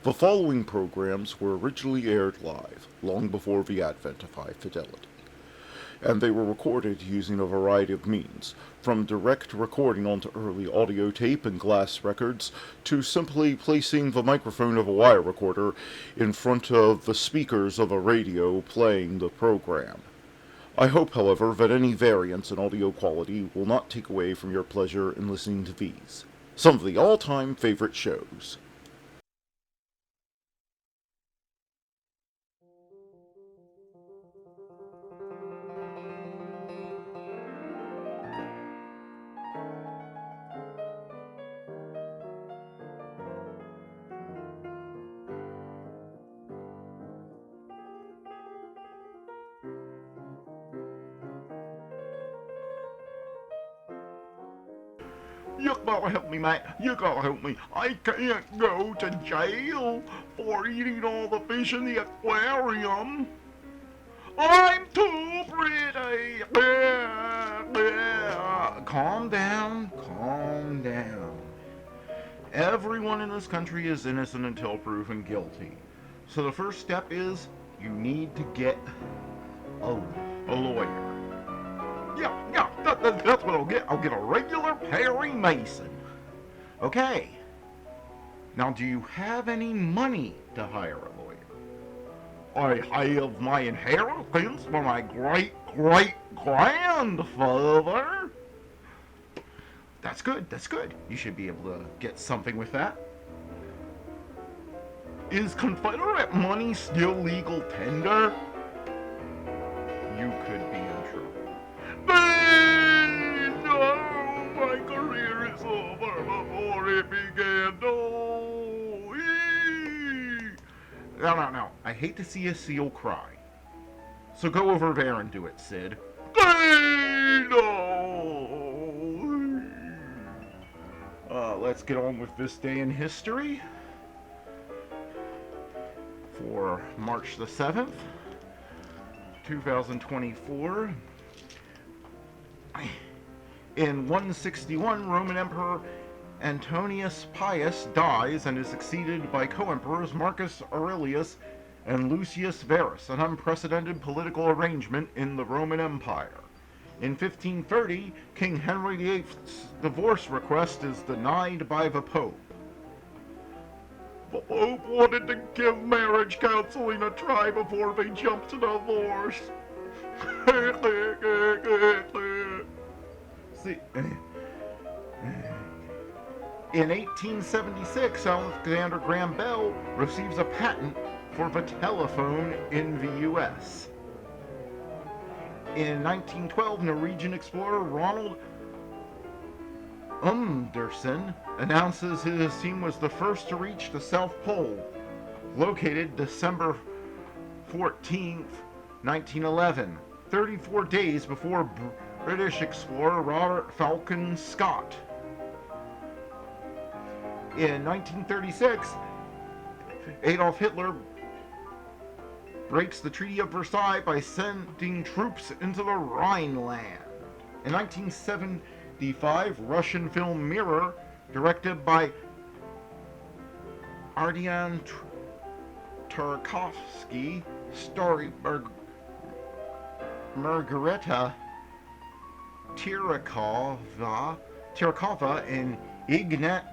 The following programs were originally aired live, long before the advent of high fidelity, and they were recorded using a variety of means, from direct recording onto early audio tape and glass records, to simply placing the microphone of a wire recorder in front of the speakers of a radio playing the program. I hope, however, that any variance in audio quality will not take away from your pleasure in listening to these, some of the all-time favorite shows. You gotta help me, Matt. You gotta help me. I can't go to jail for eating all the fish in the aquarium. I'm too pretty. Calm down, calm down. Everyone in this country is innocent until proven guilty. So the first step is you need to get a, a lawyer. Yeah, that's what I'll get. I'll get a regular Perry Mason. Okay. Now, do you have any money to hire a lawyer? I have my inheritance from my great grandfather. That's good, that's good. You should be able to get something with that. Is Confederate money still legal tender? You could be in trouble. No, my career is over before it began. No. No. I hate to see a seal cry. So go over there and do it, Sid. No. Let's get on with this day in history. For March the 7th, 2024. In 161, Roman Emperor Antonius Pius dies and is succeeded by co-emperors Marcus Aurelius and Lucius Verus, an unprecedented political arrangement in the Roman Empire. In 1530, King Henry VIII's divorce request is denied by the Pope. The Pope wanted to give marriage counseling a try before they jumped to divorce. See, in 1876, Alexander Graham Bell receives a patent for the telephone in the U.S. In 1912, Norwegian explorer Ronald Undersen announces his team was the first to reach the South Pole, located December 14th, 1911, 34 days before British explorer Robert Falcon Scott. In 1936, Adolf Hitler breaks the Treaty of Versailles by sending troops into the Rhineland. In 1975, Russian film Mirror, directed by Artyom Tarkovsky, starring Margareta Tirakova and Ignat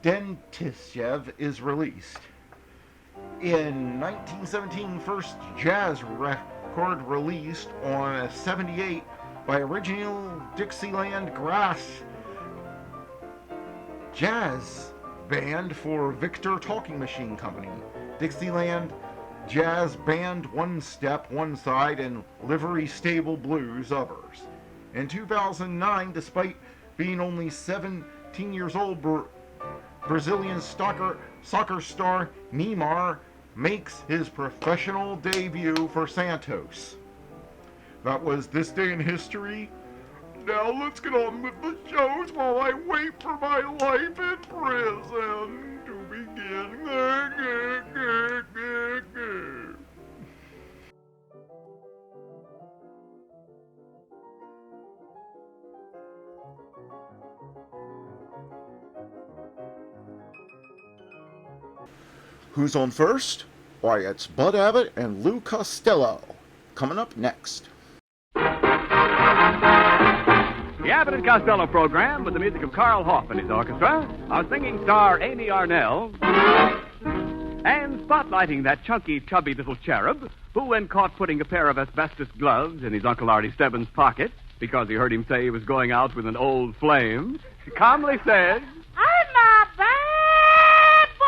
Denisev, is released. In 1917, first jazz record released on a 78 by original Dixieland Grass Jazz Band for Victor Talking Machine Company. Dixieland Jazz Band One Step one side and Livery Stable Blues others. In 2009, despite being only 17 years old, Brazilian soccer star Neymar makes his professional debut for Santos. That was This Day in History. Now let's get on with the shows while I wait for my life in prison to begin. Who's on first? Why, it's Bud Abbott and Lou Costello. Coming up next. The Abbott and Costello program with the music of Carl Hoff and his orchestra, our singing star Amy Arnell, and spotlighting that chunky, chubby little cherub who, when caught putting a pair of asbestos gloves in his Uncle Artie Stebbins' pocket because he heard him say he was going out with an old flame, calmly said, I'm a bad boy!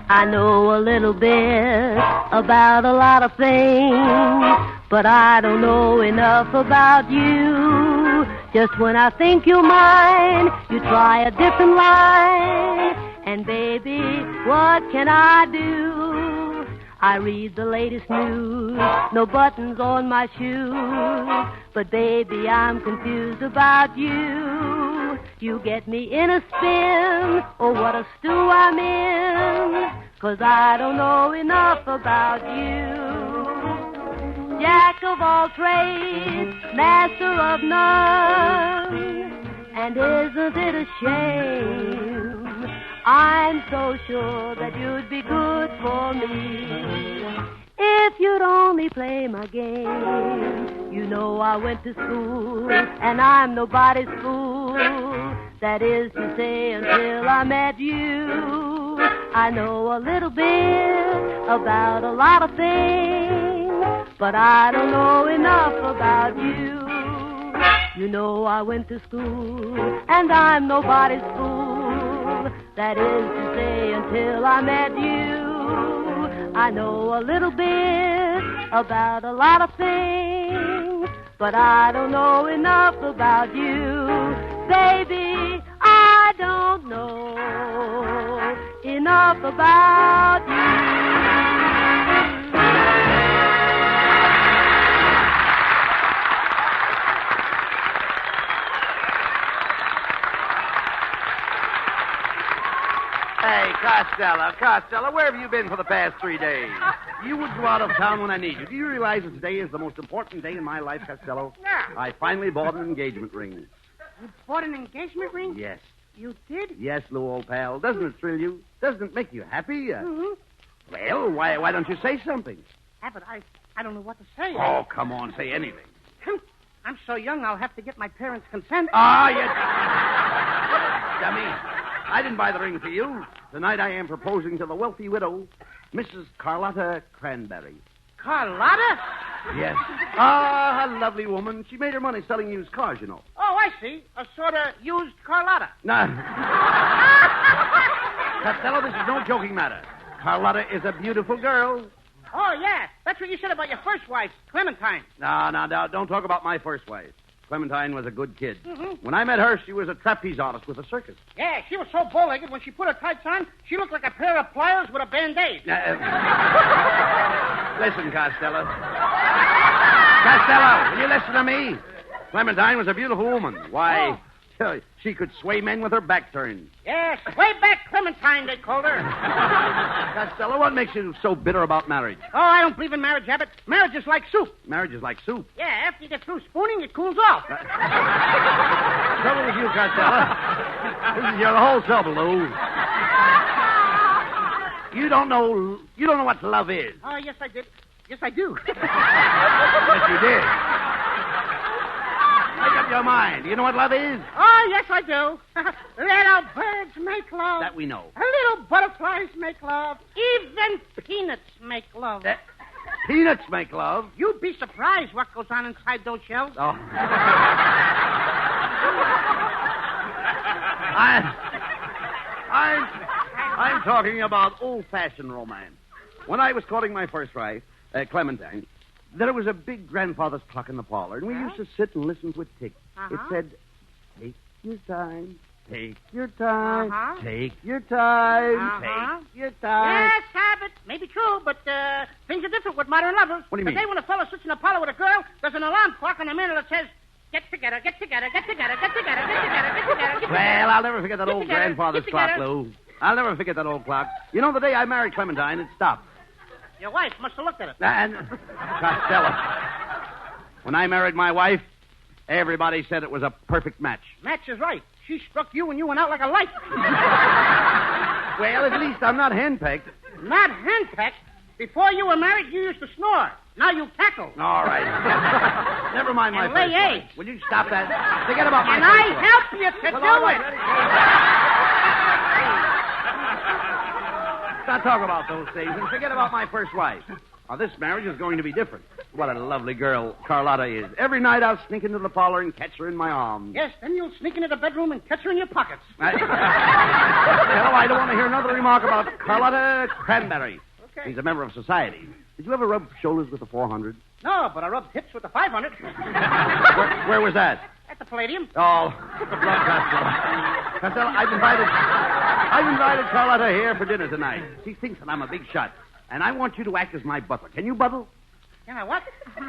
I know a little bit about a lot of things, but I don't know enough about you. Just when I think you're mine, you try a different line. And baby, what can I do? I read the latest news, no buttons on my shoes. But baby, I'm confused about you. You get me in a spin, oh what a stew I'm in. 'Cause I don't know enough about you. Jack of all trades, master of none. And isn't it a shame? I'm so sure that you'd be good for me if you'd only play my game. You know I went to school, and I'm nobody's fool. That is to say, until I met you. I know a little bit about a lot of things, but I don't know enough about you. You know I went to school, and I'm nobody's fool. That is to say, until I met you. I know a little bit about a lot of things, but I don't know enough about you. Baby, I don't know enough about you. Hey, Costello, where have you been for the past 3 days? You would go out of town when I need you. Do you realize that today is the most important day in my life, Costello? Yeah. I finally bought an engagement ring. You bought an engagement ring? Yes. You did? Yes, Lou, old pal. Doesn't it thrill you? Doesn't it make you happy? Mm-hmm. Well, why don't you say something? Abbott, I don't know what to say. Oh, come on, say anything. I'm so young I'll have to get my parents' consent. Ah, you dummy. I didn't buy the ring for you. Tonight I am proposing to the wealthy widow, Mrs. Carlotta Cranberry. Carlotta? Yes. Ah, a lovely woman. She made her money selling used cars, you know. Oh, I see. A sort of used Carlotta. No. Costello, this is no joking matter. Carlotta is a beautiful girl. Oh, yeah. That's what you said about your first wife, Clementine. No, don't talk about my first wife. Clementine was a good kid. Mm-hmm. When I met her, she was a trapeze artist with a circus. Yeah, she was so bow-legged, when she put her tights on, she looked like a pair of pliers with a Band-Aid. Listen, Costello. Costello, will you listen to me? Clementine was a beautiful woman. Why, she could sway men with her back turned. Yes, way back Clementine, they called her. Costello, what makes you so bitter about marriage? Oh, I don't believe in marriage, Abbott. Marriage is like soup. Marriage is like soup. Yeah, after you get through spooning, it cools off. Trouble with you, Costello. This is your whole trouble, Lou. You don't know what love is. Oh, yes, I did. Yes, I do. Yes, you did. Make up your mind. Do you know what love is? Oh, yes, I do. Little birds make love. That we know. Little butterflies make love. Even peanuts make love. Peanuts make love. You'd be surprised what goes on inside those shells. Oh. I'm talking about old-fashioned romance. When I was courting my first wife, Clementine, there was a big grandfather's clock in the parlor, and we used to sit and listen to it tick. It said, "Take your time, take your time, take your time, take your time." Yes, Abbott, maybe true, but things are different with modern lovers. What do you mean? Today, when a fellow sits in a parlor with a girl, there's an alarm clock on the mantel that says, "Get together, get together, get together, get together, get together, get together, get together." Well, I'll never forget that Get old together, grandfather's get clock, together. Lou. I'll never forget that old clock. You know, the day I married Clementine, it stopped. Your wife must have looked at it. And Costello. When I married my wife, everybody said it was a perfect match. Match is right. She struck you and you went out like a light. Well, at least I'm not henpecked. Not henpecked? Before you were married, you used to snore. Now you cackle. All right. Never mind my And lay first wife. eggs. Will you stop that? Forget about my And first I wife. help you to Well, do all right, it. ready? Let's not talk about those things and forget about my first wife. Now, this marriage is going to be different. What a lovely girl Carlotta is. Every night I'll sneak into the parlor and catch her in my arms. Yes, then you'll sneak into the bedroom and catch her in your pockets. Hell, I don't want to hear another remark about Carlotta Cranberry. Okay. He's a member of society. Did you ever rub shoulders with the 400? No, but I rubbed hips with the 500. Where was that? At the Palladium. Oh, Costello, I've invited Carlotta here for dinner tonight. She thinks that I'm a big shot, and I want you to act as my butler. Can you buttle? Can I what? Do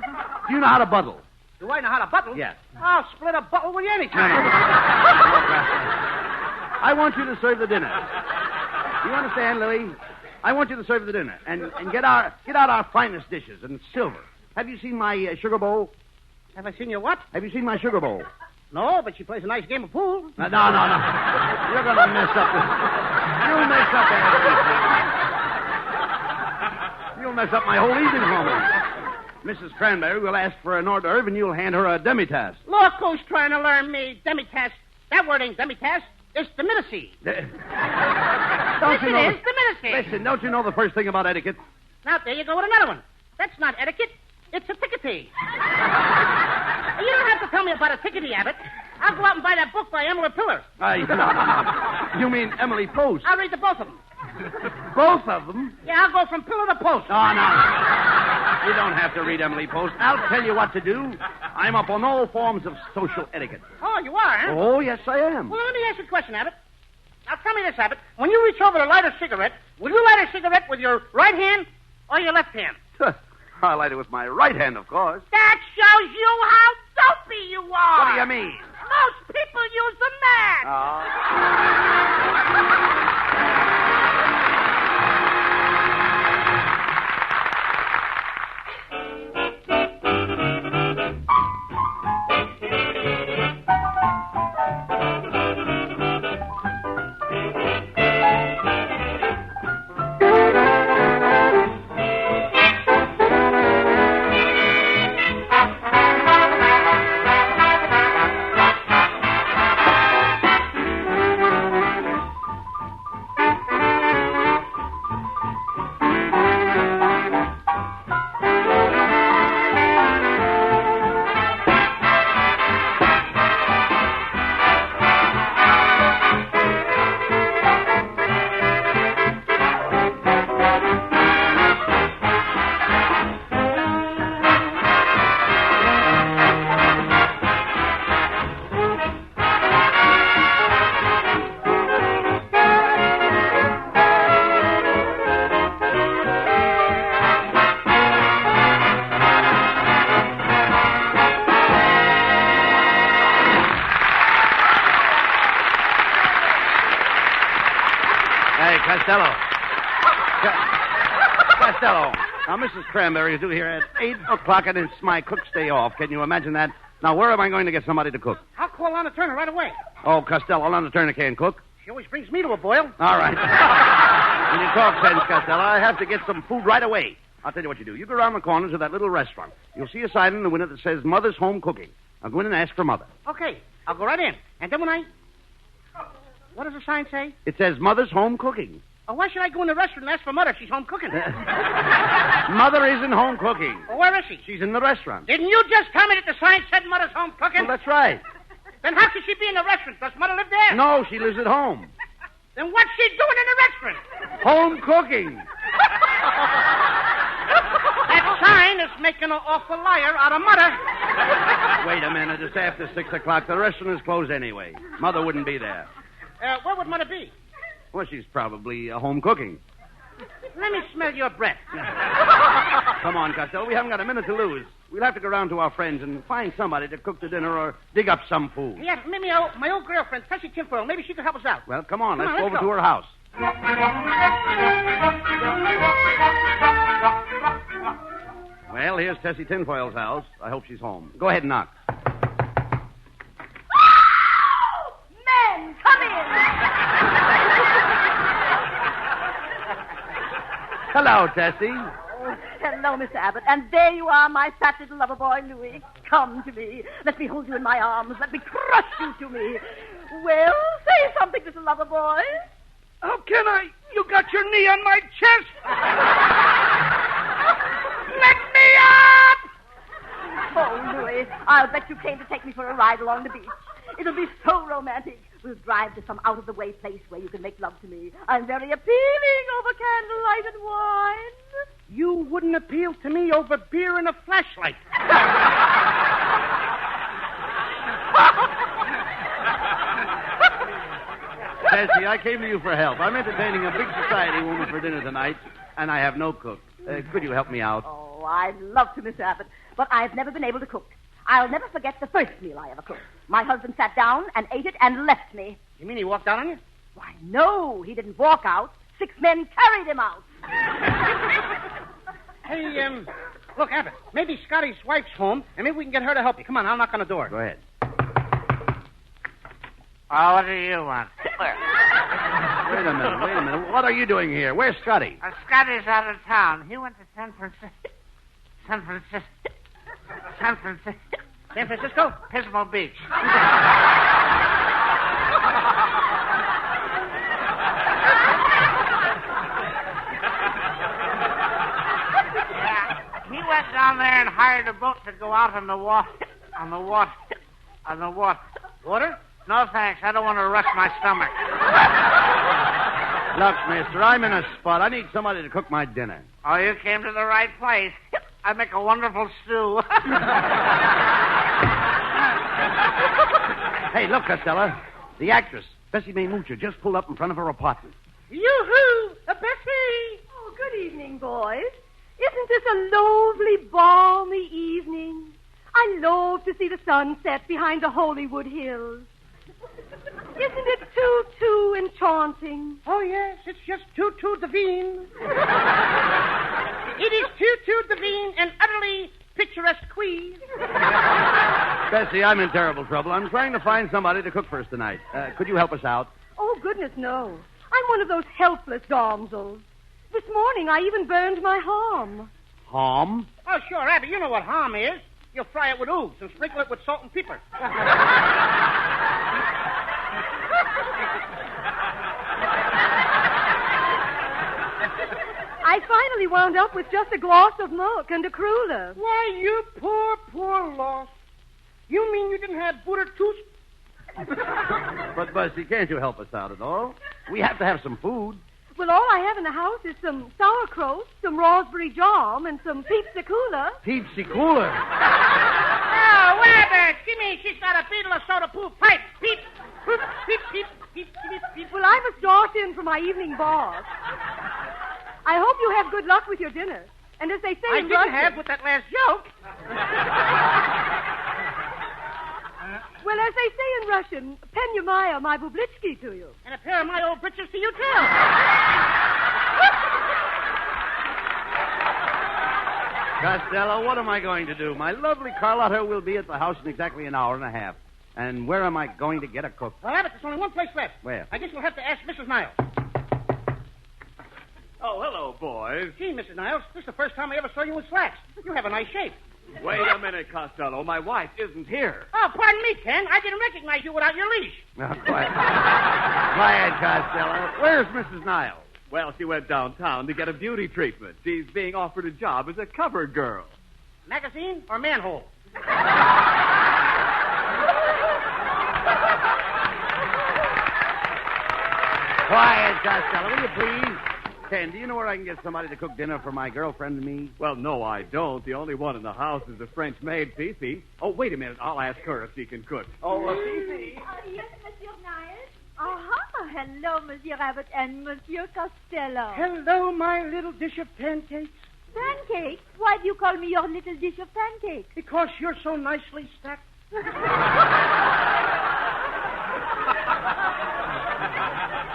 you know how to buttle? Do I know how to buttle? Yes. I'll split a buttle with you anytime. I want you to serve the dinner. You understand, Louis? I want you to serve the dinner and get out our finest dishes and silver. Have you seen my sugar bowl? Have I seen your what? Have you seen my sugar bowl? No, but she plays a nice game of pool. No. You're going to mess up this. You'll mess up everything. You'll mess up my whole evening for me. Mrs. Cranberry will ask for an hors d'oeuvre, and you'll hand her a demi-tasse. Look who's trying to learn me. Demitasse. That word ain't demitasse. It's diminicy. Don't Yes, you it know? is. Diminicy. Listen, don't you know the first thing about etiquette? Now, there you go with another one. That's not etiquette. It's a tickety. You don't have to tell me about a tickety, Abbott. I'll go out and buy that book by Emily Pillar. No. You mean Emily Post? I'll read the both of them. Both of them? Yeah, I'll go from pillar to post. Oh, no. You don't have to read Emily Post. I'll tell you what to do. I'm up on all forms of social etiquette. Oh, you are, huh? Oh, yes, I am. Well, let me ask you a question, Abbott. Now, tell me this, Abbott. When you reach over to light a cigarette, will you light a cigarette with your right hand or your left hand? I light it with my right hand, of course. That shows you how dopey you are. What do you mean? Most people use the match. Hey, Costello. Costello. Now, Mrs. Cranberry is due here at 8 o'clock, and it's my cook's day off. Can you imagine that? Now, where am I going to get somebody to cook? I'll call Lana Turner right away. Oh, Costello, Lana Turner can't cook. She always brings me to a boil. All right. When you talk sense, Costello, I have to get some food right away. I'll tell you what you do. You go around the corner to that little restaurant. You'll see a sign in the window that says Mother's Home Cooking. I'll go in and ask for Mother. Okay, I'll go right in. And then when I... What does the sign say? It says Mother's Home Cooking. Oh, why should I go in the restaurant and ask for Mother if she's home cooking? Mother isn't home cooking. Well, where is she? She's in the restaurant. Didn't you just tell me that the sign said Mother's home cooking? Well, that's right. Then how could she be in the restaurant? Does Mother live there? No, she lives at home. Then what's she doing in the restaurant? Home cooking. That sign is making an awful liar out of Mother. Wait a minute. It's after 6 o'clock. The restaurant is closed anyway. Mother wouldn't be there. Where would Mother be? Well, she's probably home cooking. Let me smell your breath. Come on, Costello. We haven't got a minute to lose. We'll have to go round to our friends and find somebody to cook the dinner or dig up some food. Yes, maybe my old girlfriend, Tessie Tinfoil. Maybe she could help us out. Well, come on. Come Let's on, go let's over go. to her house. Well, here's Tessie Tinfoil's house. I hope she's home. Go ahead and knock. Men, come in. Hello, Tessie. Oh, hello, Mr. Abbott. And there you are, my fat little lover boy, Louis. Come to me. Let me hold you in my arms. Let me crush you to me. Well, say something, little lover boy. How can I? You got your knee on my chest. Let me up! Oh, Louis, I'll bet you came to take me for a ride along the beach. It'll be so romantic. We'll drive to some out-of-the-way place where you can make love to me. I'm very appealing over candlelight and wine. You wouldn't appeal to me over beer and a flashlight. Tessie, I came to you for help. I'm entertaining a big society woman for dinner tonight, and I have no cook. Could you help me out? Oh, I'd love to, Mr. Abbott, but I've never been able to cook. I'll never forget the first meal I ever cooked. My husband sat down and ate it and left me. You mean he walked out on you? Why, no, he didn't walk out. 6 men carried him out. Hey, look, Abbott, maybe Scotty's wife's home, and maybe we can get her to help you. Come on, I'll knock on the door. Go ahead. Oh, what do you want? Wait a minute. What are you doing here? Where's Scotty? Scotty's out of town. He went to San Francisco. San Francisco? Pismo Beach. Yeah, he went down there and hired a boat to go out on the water. Water? No, thanks. I don't want to rush my stomach. Look, mister, I'm in a spot. I need somebody to cook my dinner. Oh, you came to the right place. I make a wonderful stew. Hey, look, Costello. The actress, Bessie Mae Moocher, just pulled up in front of her apartment. Yoo-hoo! Bessie! Oh, good evening, boys. Isn't this a lovely, balmy evening? I love to see the sun set behind the Hollywood Hills. Isn't it too enchanting? Oh, yes, it's just too divine. It is too divine and utterly picturesque. Bessie, I'm in terrible trouble. I'm trying to find somebody to cook for us tonight. Could you help us out? Oh, goodness, no. I'm one of those helpless damsels. This morning, I even burned my ham. Ham? Oh, sure, Abby, you know what ham is. You'll fry it with ooze and sprinkle it with salt and pepper. I finally wound up with just a glass of milk and a cruller. Why, you poor loss. You mean you didn't have butter too? But, Bessie, can't you help us out at all? We have to have some food. Well, all I have in the house is some sauerkraut, some raspberry jam, and some Pepsi Cooler. Pepsi Cooler. Oh, Wabbit, Jimmy, she's got a beetle of soda poop pipe. Peep, poop, peep, peep, peep, peep, peep. Well, I must dart in for my evening bath. I hope you have good luck with your dinner. And as they say I in didn't Russian... have with that last joke. Well, as they say in Russian, Penyamaya my bublitsky to you. And a pair of my old britches to you, too. Costello, what am I going to do? My lovely Carlotta will be at the house in exactly an hour and a half. And where am I going to get a cook? Well, Abbott, there's only one place left. Where? I guess we'll have to ask Mrs. Niles. Oh, hello, boys. Gee, Mrs. Niles, this is the first time I ever saw you in slacks. You have a nice shape. Wait a minute, Costello. My wife isn't here. Oh, pardon me, Ken. I didn't recognize you without your leash. Now, quiet. Quiet, Costello. Where's Mrs. Niles? Well, she went downtown to get a beauty treatment. She's being offered a job as a cover girl. Magazine or manhole? Quiet, Costello, will you please? Ken, do you know where I can get somebody to cook dinner for my girlfriend and me? Well, no, I don't. The only one in the house is the French maid, Fifi. Oh, wait a minute. I'll ask her if she can cook. Fifi. Yes, Monsieur Niles. Hello, Monsieur Abbott and Monsieur Costello. Hello, my little dish of pancakes. Pancakes? Why do you call me your little dish of pancakes? Because you're so nicely stacked.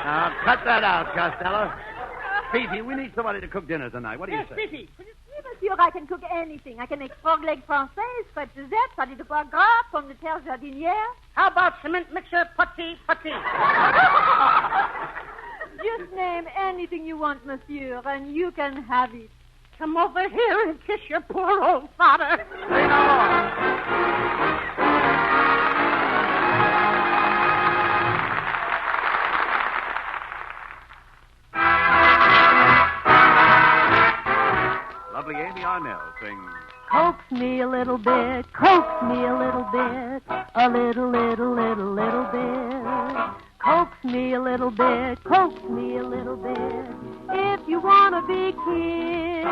Now, cut that out, Costello. Fifi, we need somebody to cook dinner tonight. What do you say? Fifi. Oui, monsieur, I can cook anything. I can make frog leg française, frites de zette, salade de foie gras, pommes de terre jardinière. How about cement mixer, putty? Just name anything you want, monsieur, and you can have it. Come over here and kiss your poor old father. Say no more. Lovely Amy Arnell sings Coax me a little bit, coax me a little bit, a little bit. Coax me a little bit, coax me a little bit. If you want to be kissed,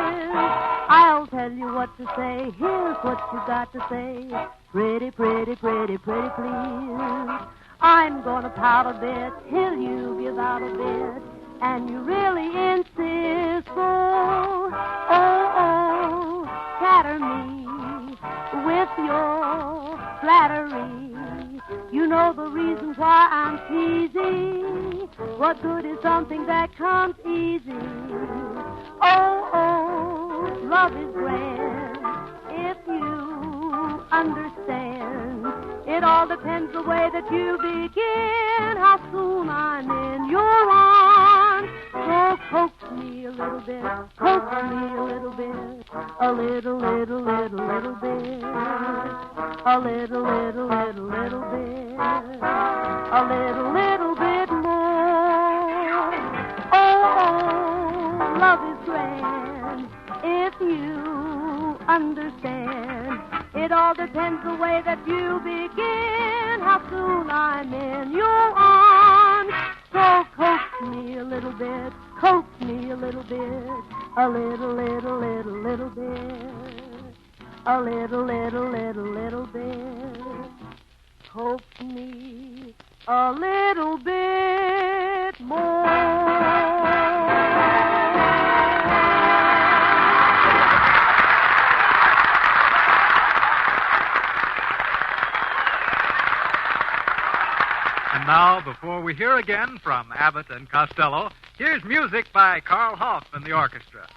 I'll tell you what to say. Here's what you got to say. Pretty, pretty, pretty, pretty, please. I'm gonna pout a bit till you give out a bit, and you really insist. Oh, flatter me with your flattery. You know the reason why I'm teasing. What good is something that comes easy? Oh, love is grand if you understand. It all depends the way that you begin, how soon I'm in your arms. So coax me a little bit, coax me a little bit, a little bit, a little bit, a little bit more. Oh, love is grand if you understand. It all depends the way that you begin, how soon I'm in your arms. So coax me a little bit, coax me a little bit, a little bit, a little bit. Coax me a little bit more. And now, before we hear again from Abbott and Costello, here's music by Carl Hoff and the orchestra.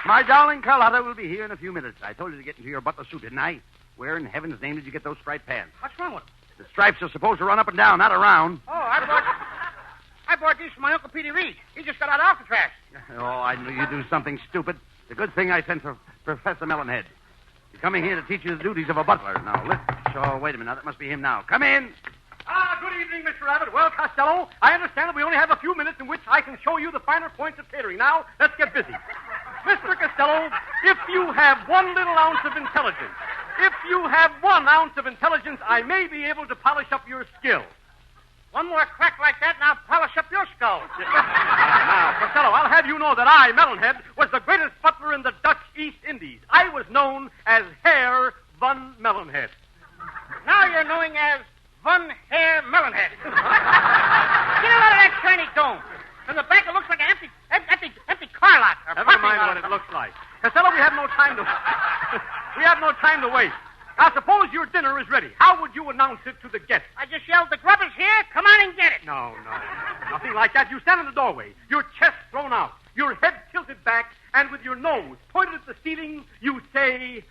My darling Carlotta will be here in a few minutes. I told you to get into your butler suit, didn't I? Where in heaven's name did you get those striped pants? What's wrong with him? The stripes are supposed to run up and down, not around. Oh, I bought these from my Uncle Petey Reed. He just got out of Alcatraz. Oh, I knew you'd do something stupid. It's a good thing I sent for Professor Melonhead. He's coming here to teach you the duties of a butler. Now, wait a minute. That must be him now. Come in. Good evening, Mr. Abbott. Well, Costello, I understand that we only have a few minutes in which I can show you the finer points of catering. Now, let's get busy. Mr. Costello, if you have 1 little ounce of intelligence, I may be able to polish up your skill. One more crack like that, and I'll polish up your skull. Now, Costello, I'll have you know that I, Melonhead, was the greatest butler in the Dutch East Indies. I was known as Herr von Melonhead. Now you're known as Von Herr Melonhead. Get out of that shiny dome. From the back, it looks like an empty car lot. Never mind what it looks like. Costello, we have no time to waste. Now, suppose your dinner is ready. How would you announce it to the guests? I just yelled, the grub is here. Come on and get it. No. Nothing like that. You stand in the doorway, your chest thrown out, your head tilted back, and with your nose pointed at the ceiling, you say,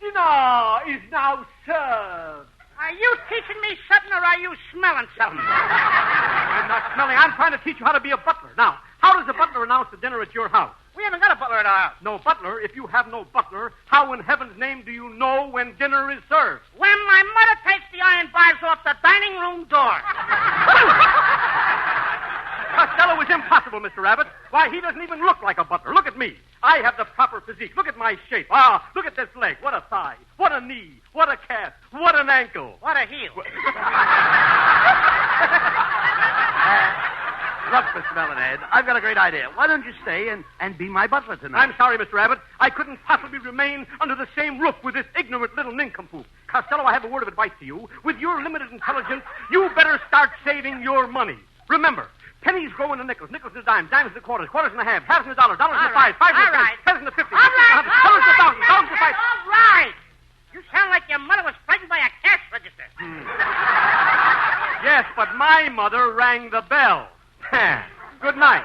"Dinner is now served." Are you teaching me something, or are you smelling something? I'm not smelling. I'm trying to teach you how to be a butler. Now, how does a butler announce the dinner at your house? We haven't got a butler at our house. No butler? If you have no butler, how in heaven's name do you know when dinner is served? When my mother takes the iron bars off the dining room door. Costello is impossible, Mr. Abbott. Why, he doesn't even look like a butler. Look at me. I have the proper physique. Look at my shape. Look at this leg. What a thigh. What a knee. What a calf. What an ankle. What a heel. Look, Mr. Melonhead, I've got a great idea. Why don't you stay and be my butler tonight? I'm sorry, Mr. Abbott. I couldn't possibly remain under the same roof with this ignorant little nincompoop. Costello, I have a word of advice to you. With your limited intelligence, you better start saving your money. Remember, pennies grow into nickels, nickels into dimes, dimes into quarters, quarters into halves, halves into dollars, dollars into fives, fives into tens, tens into 50, All right. dollars into thousands, thousands into fives. All right. You sound like your mother was frightened by a cash register. Yes, but my mother rang the bell. Good night.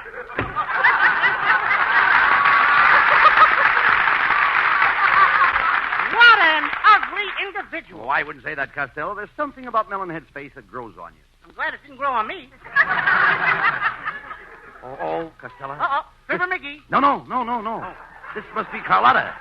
What an ugly individual. Oh, I wouldn't say that, Costello. There's something about Melonhead's face that grows on you. I'm glad it didn't grow on me. Oh, Costello. Fibber McGee. No. This must be Carlotta.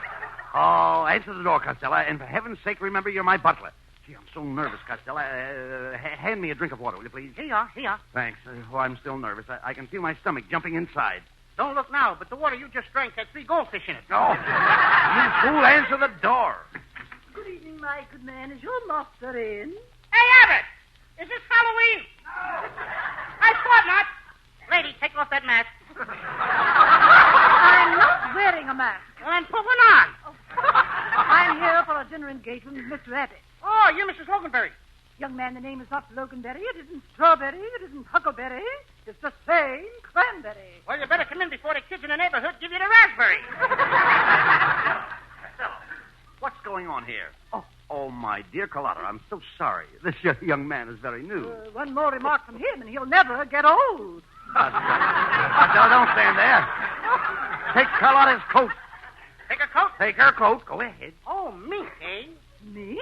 Oh, answer the door, Costello, and for heaven's sake, remember you're my butler. Gee, I'm so nervous, Costello. Hand me a drink of water, will you, please? Here you are. Thanks. I'm still nervous. I can feel my stomach jumping inside. Don't look now, but the water you just drank had 3 goldfish in it. Oh, you fool, answer the door. Good evening, my good man. Is your master in? Hey, Abbott! Is this Halloween? I thought not. Lady, take off that mask. I'm not wearing a mask. Well, then put one on. I'm here for a dinner engagement with Mr. Abbott. Oh, you're Mrs. Loganberry. Young man, the name is not Loganberry. It isn't Strawberry. It isn't Huckleberry. It's the same Cranberry. Well, you better come in before the kids in the neighborhood give you the raspberry. What's going on here? Oh, my dear Carlotta, I'm so sorry. This young man is very new. One more remark from him, and he'll never get old. Costello, don't stand there. Take Carlotta's coat. Take a coat? Take her coat. Go ahead. Oh, mink, eh? Me?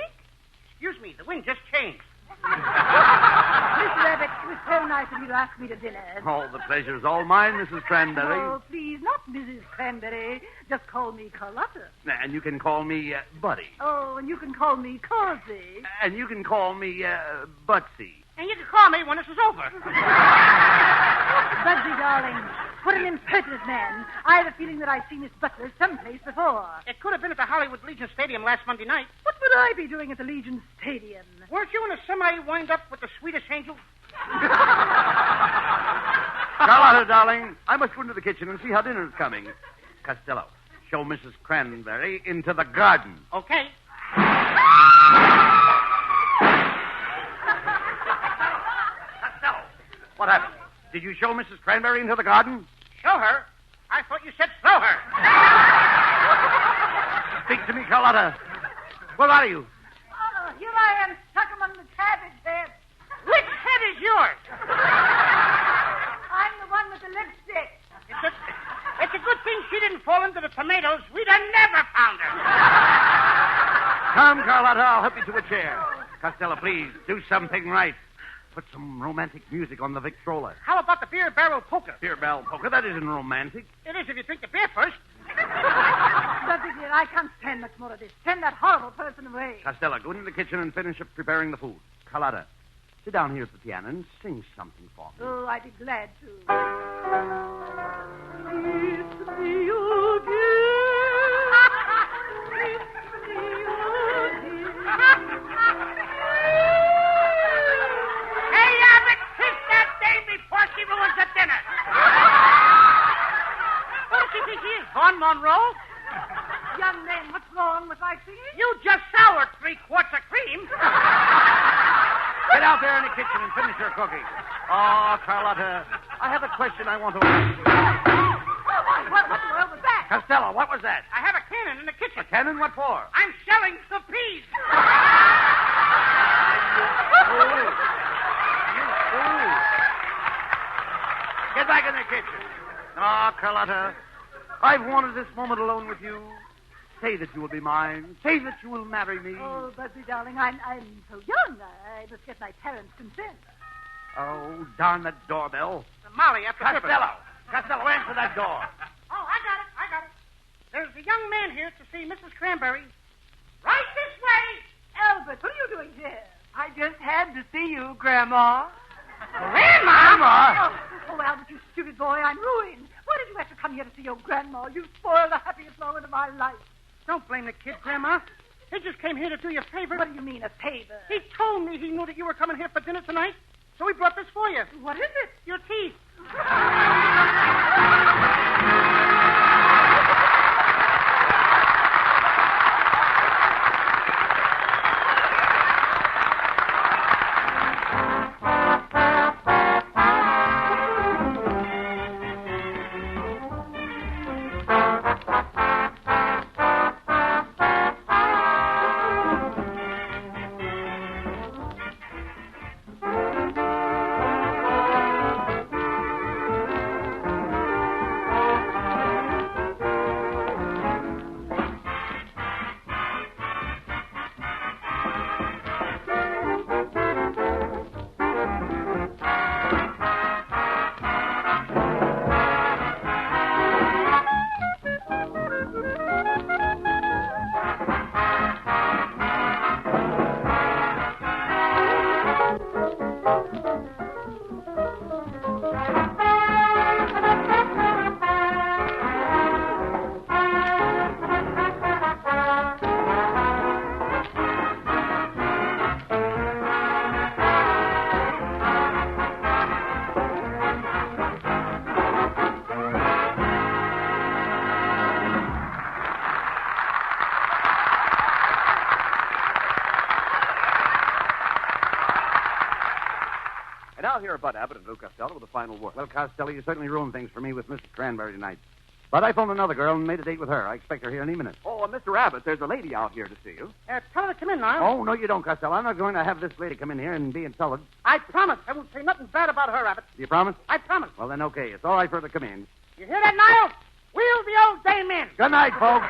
Excuse me, the wind just changed. Mr. Abbott, it was so nice of you to ask me to dinner. Oh, the pleasure's all mine, Mrs. Cranberry. Oh, please, not Mrs. Cranberry. Just call me Carlotta. And you can call me Buddy. Oh, and you can call me Causey. And you can call me Butsy. And you can call me when this is over. Bugsy, darling, what an impertinent man. I have a feeling that I've seen this butler someplace before. It could have been at the Hollywood Legion Stadium last Monday night. What would I be doing at the Legion Stadium? Weren't you in a semi wind up with the sweetest angel? Carlotta, darling, I must go into the kitchen and see how dinner's coming. Costello, show Mrs. Cranberry into the garden. Okay. Costello, what happened? Did you show Mrs. Cranberry into the garden? Show her? I thought you said throw her. Speak to me, Carlotta. Where are you? Oh, here I am, stuck among the cabbage heads. Which head is yours? I'm the one with the lipstick. It's a good thing she didn't fall into the tomatoes. We'd have never found her. Come, Carlotta, I'll help you to a chair. Costello, please, do something right. Put some romantic music on the Victrola. How about the beer barrel poker? Beer barrel poker? That isn't romantic. It is if you drink the beer first. Dudley, dear, I can't stand much more of this. Send that horrible person away. Costello, go into the kitchen and finish up preparing the food. Carlotta, sit down here at the piano and sing something for me. Oh, I'd be glad to. Hey, Abbott, kiss that dame before she ruins the dinner. What does she think she is, Vaughn Monroe? Young man, what's wrong with my singing? You just soured 3 quarts of cream. Get out there in the kitchen and finish your cooking. Oh, Carlotta, I have a question I want to ask you. What in the world was that? Costello, what was that? I have a cannon in the kitchen. A cannon? What for? I'm shelling the peas. Get back in the kitchen. Oh, Carlotta, I've wanted this moment alone with you. Say that you will be mine. Say that you will marry me. Oh, Buddy, darling, I'm so young. I must get my parents' consent. Oh, darn that doorbell. Molly, after Costello, answer that door. Oh, I got it. There's a young man here to see Mrs. Cranberry. Right this way. Albert, what are you doing here? I just had to see you, Grandma. Grandma? Oh, Albert, you stupid boy, I'm ruined. Why did you have to come here to see your grandma? You spoiled the happiest moment of my life. Don't blame the kid, Grandma. He just came here to do you a favor. What do you mean, a favor? He told me he knew that you were coming here for dinner tonight, so he brought this for you. What is it? Your teeth. Now here are Bud Abbott and Lou Costello with a final word. Well, Costello, you certainly ruined things for me with Mrs. Cranberry tonight. But I phoned another girl and made a date with her. I expect her here any minute. Oh, Mr. Abbott, there's a lady out here to see you. Tell her to come in now. Oh, no, you don't, Costello. I'm not going to have this lady come in here and be insulted. I promise I won't say nothing bad about her, Abbott. Do you promise? I promise. Well, then, okay. It's all right for her to come in. You hear that, Niles? Wheel the old dame in. Good night, folks.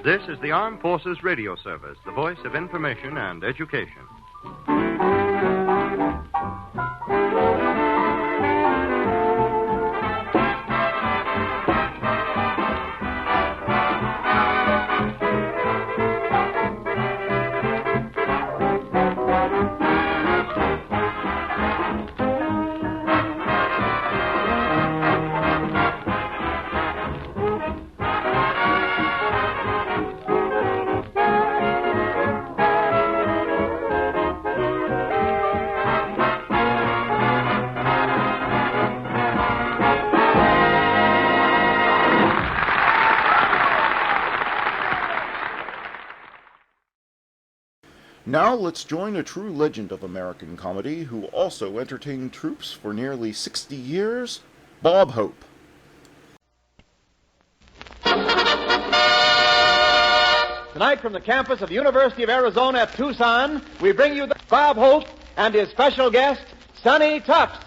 This is the Armed Forces Radio Service, the voice of information and education. Now let's join a true legend of American comedy who also entertained troops for nearly 60 years, Bob Hope. Tonight from the campus of the University of Arizona at Tucson, we bring you Bob Hope and his special guest, Sonny Tufts.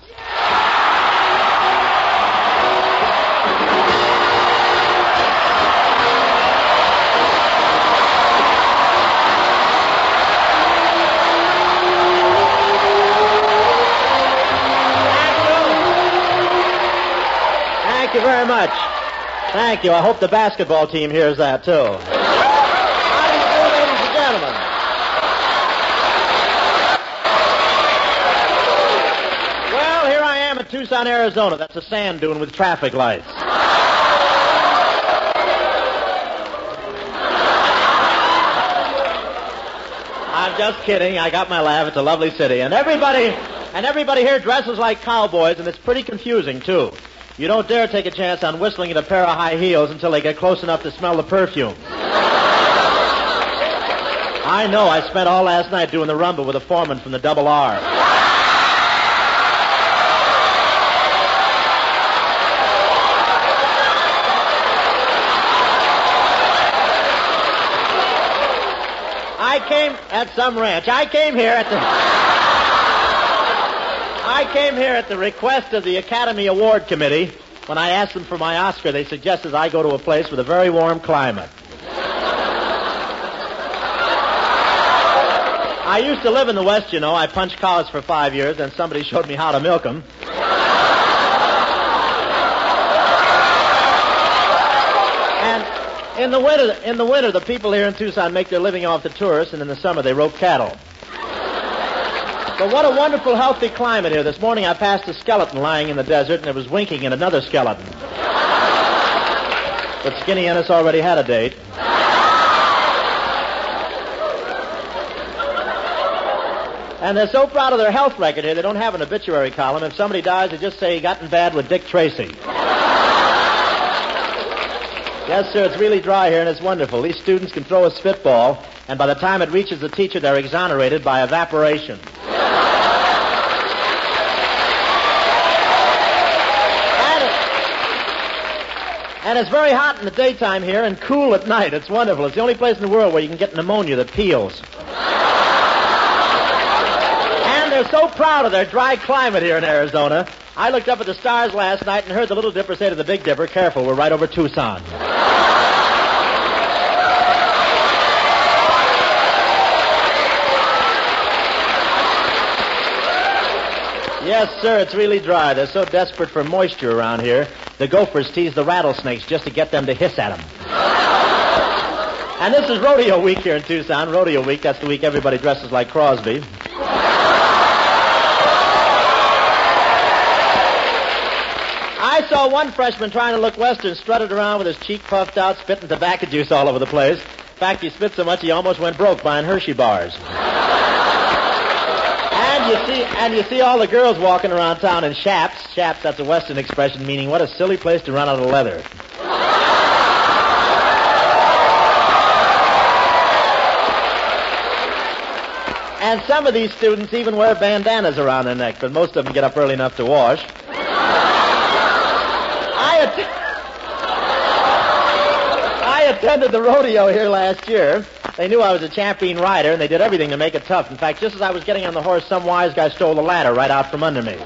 Thank you very much. Thank you. I hope the basketball team hears that, too. How do you do, ladies and gentlemen? Well, here I am in Tucson, Arizona. That's a sand dune with traffic lights. I'm just kidding. I got my laugh. It's a lovely city. And everybody here dresses like cowboys, and it's pretty confusing, too. You don't dare take a chance on whistling at a pair of high heels until they get close enough to smell the perfume. I know. I spent all last night doing the rumba with a foreman from the Double R. At some ranch. I came here at the request of the Academy Award Committee. When I asked them for my Oscar, they suggested I go to a place with a very warm climate. I used to live in the West, you know. I punched cows for 5 years, and somebody showed me how to milk them. In the winter, the people here in Tucson make their living off the tourists, and in the summer they rope cattle. But what a wonderful, healthy climate here. This morning I passed a skeleton lying in the desert, and it was winking at another skeleton. But Skinny Ennis already had a date. And they're so proud of their health record here, they don't have an obituary column. If somebody dies, they just say he got in bad with Dick Tracy. Yes, sir, it's really dry here, and it's wonderful. These students can throw a spitball, and by the time it reaches the teacher, they're exonerated by evaporation. And it's very hot in the daytime here and cool at night. It's wonderful. It's the only place in the world where you can get pneumonia that peels. And they're so proud of their dry climate here in Arizona. I looked up at the stars last night and heard the Little Dipper say to the Big Dipper, "Careful, we're right over Tucson." Yes, sir, it's really dry. They're so desperate for moisture around here. The gophers tease the rattlesnakes just to get them to hiss at them. And this is Rodeo Week here in Tucson. Rodeo Week, that's the week everybody dresses like Crosby. I saw one freshman trying to look Western, strutted around with his cheek puffed out, spitting tobacco juice all over the place. In fact, he spit so much he almost went broke buying Hershey bars. And you see all the girls walking around town in chaps. Chaps, that's a Western expression meaning what a silly place to run out of leather. And some of these students even wear bandanas around their neck, but most of them get up early enough to wash. I attended the rodeo here last year. They knew I was a champion rider, and they did everything to make it tough. In fact, just as I was getting on the horse, some wise guy stole the ladder right out from under me.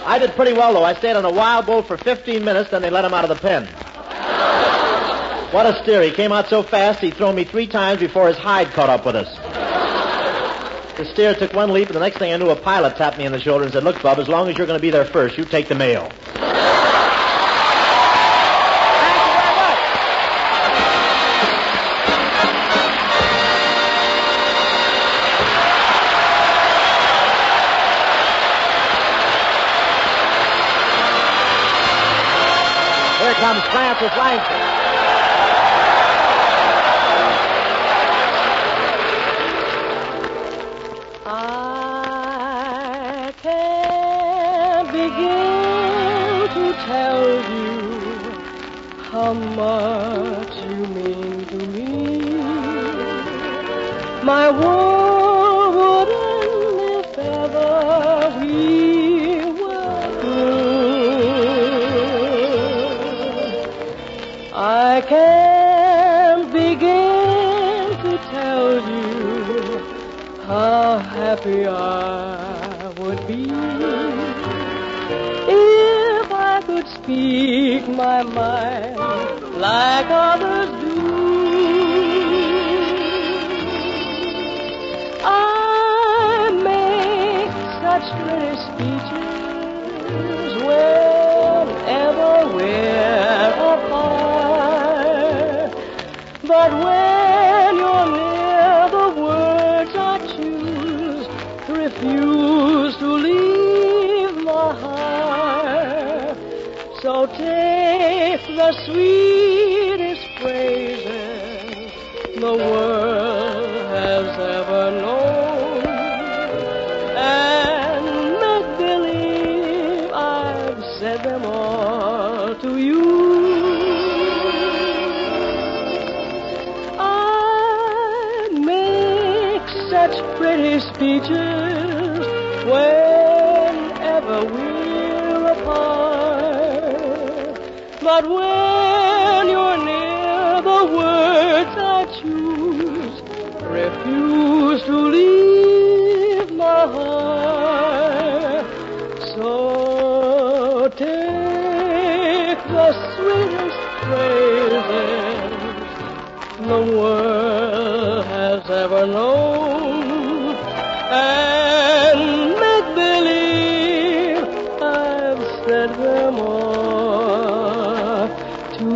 I did pretty well, though. I stayed on a wild bull for 15 minutes, then they let him out of the pen. What a steer. He came out so fast, he'd thrown me 3 times before his hide caught up with us. The steer took one leap, and the next thing I knew, a pilot tapped me on the shoulder and said, "Look, Bub, as long as you're going to be there first, you take the mail." Here comes Francis Langston. I can't begin to tell you how much you mean to me. my world would end if ever we were through. I can't begin to tell you how happy I would be if I could speak my mind like others do. I make such pretty speeches whenever we're apart, but when you're near, the words I choose refuse to leave my heart. So take the sweetest phrases the world has ever known and make believe I've said them all to you. I make such pretty speeches whenever we're apart, but when you're near, the words I choose refuse to leave my heart. So take the sweetest phrases the world has ever known and make believe I've said them all to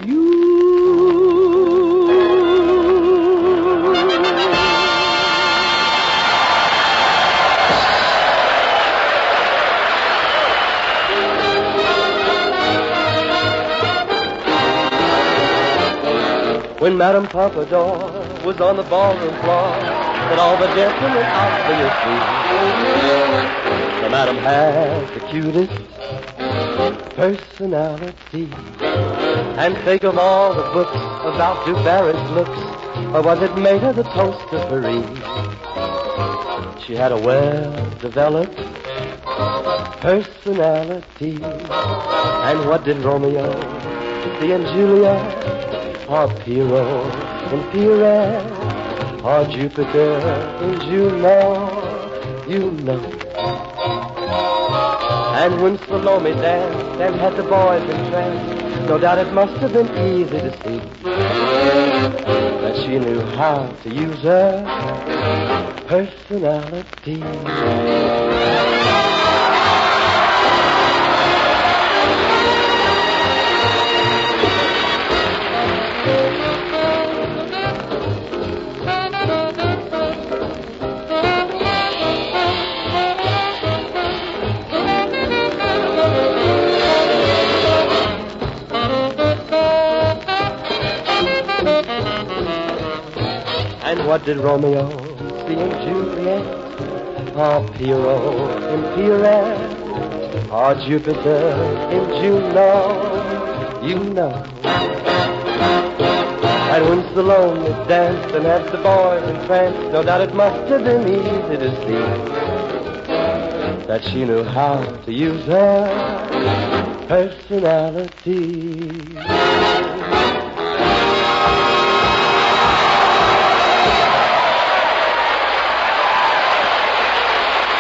you. When Madame Pompadour was on the ballroom floor, that all the gentlemen obviously the Madame had the cutest personality. And think of all the books about Du Barry's looks, or was it made of the toast of Paris? She had a well-developed personality. And what did Romeo see in Juliet? Or Pierrot in Pierrette, or Jupiter in Juno, you know. And when Salome danced and had the boys entranced, no doubt it must have been easy to see that she knew how to use her personality. And what did Romeo see in Juliet? Or Pierrot in Pierrette? Or Jupiter in Juno? You know. And when Salome danced and had the boys entranced, no doubt it must have been easy to see that she knew how to use her personality.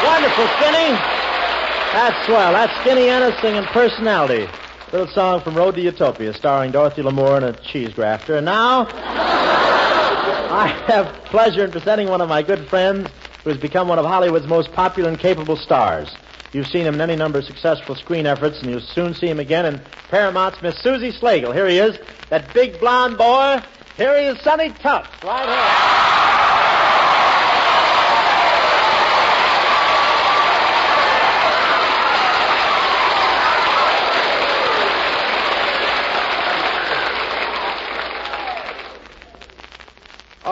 Wonderful, Skinny. That's swell. That's Skinny Ennis singing Personality. Little song from Road to Utopia, starring Dorothy Lamour and a cheese grafter. And now, I have pleasure in presenting one of my good friends who has become one of Hollywood's most popular and capable stars. You've seen him in any number of successful screen efforts, and you'll soon see him again in Paramount's Miss Susie Slagle. Here he is, that big blonde boy. Here he is, Sonny Tufts, right here.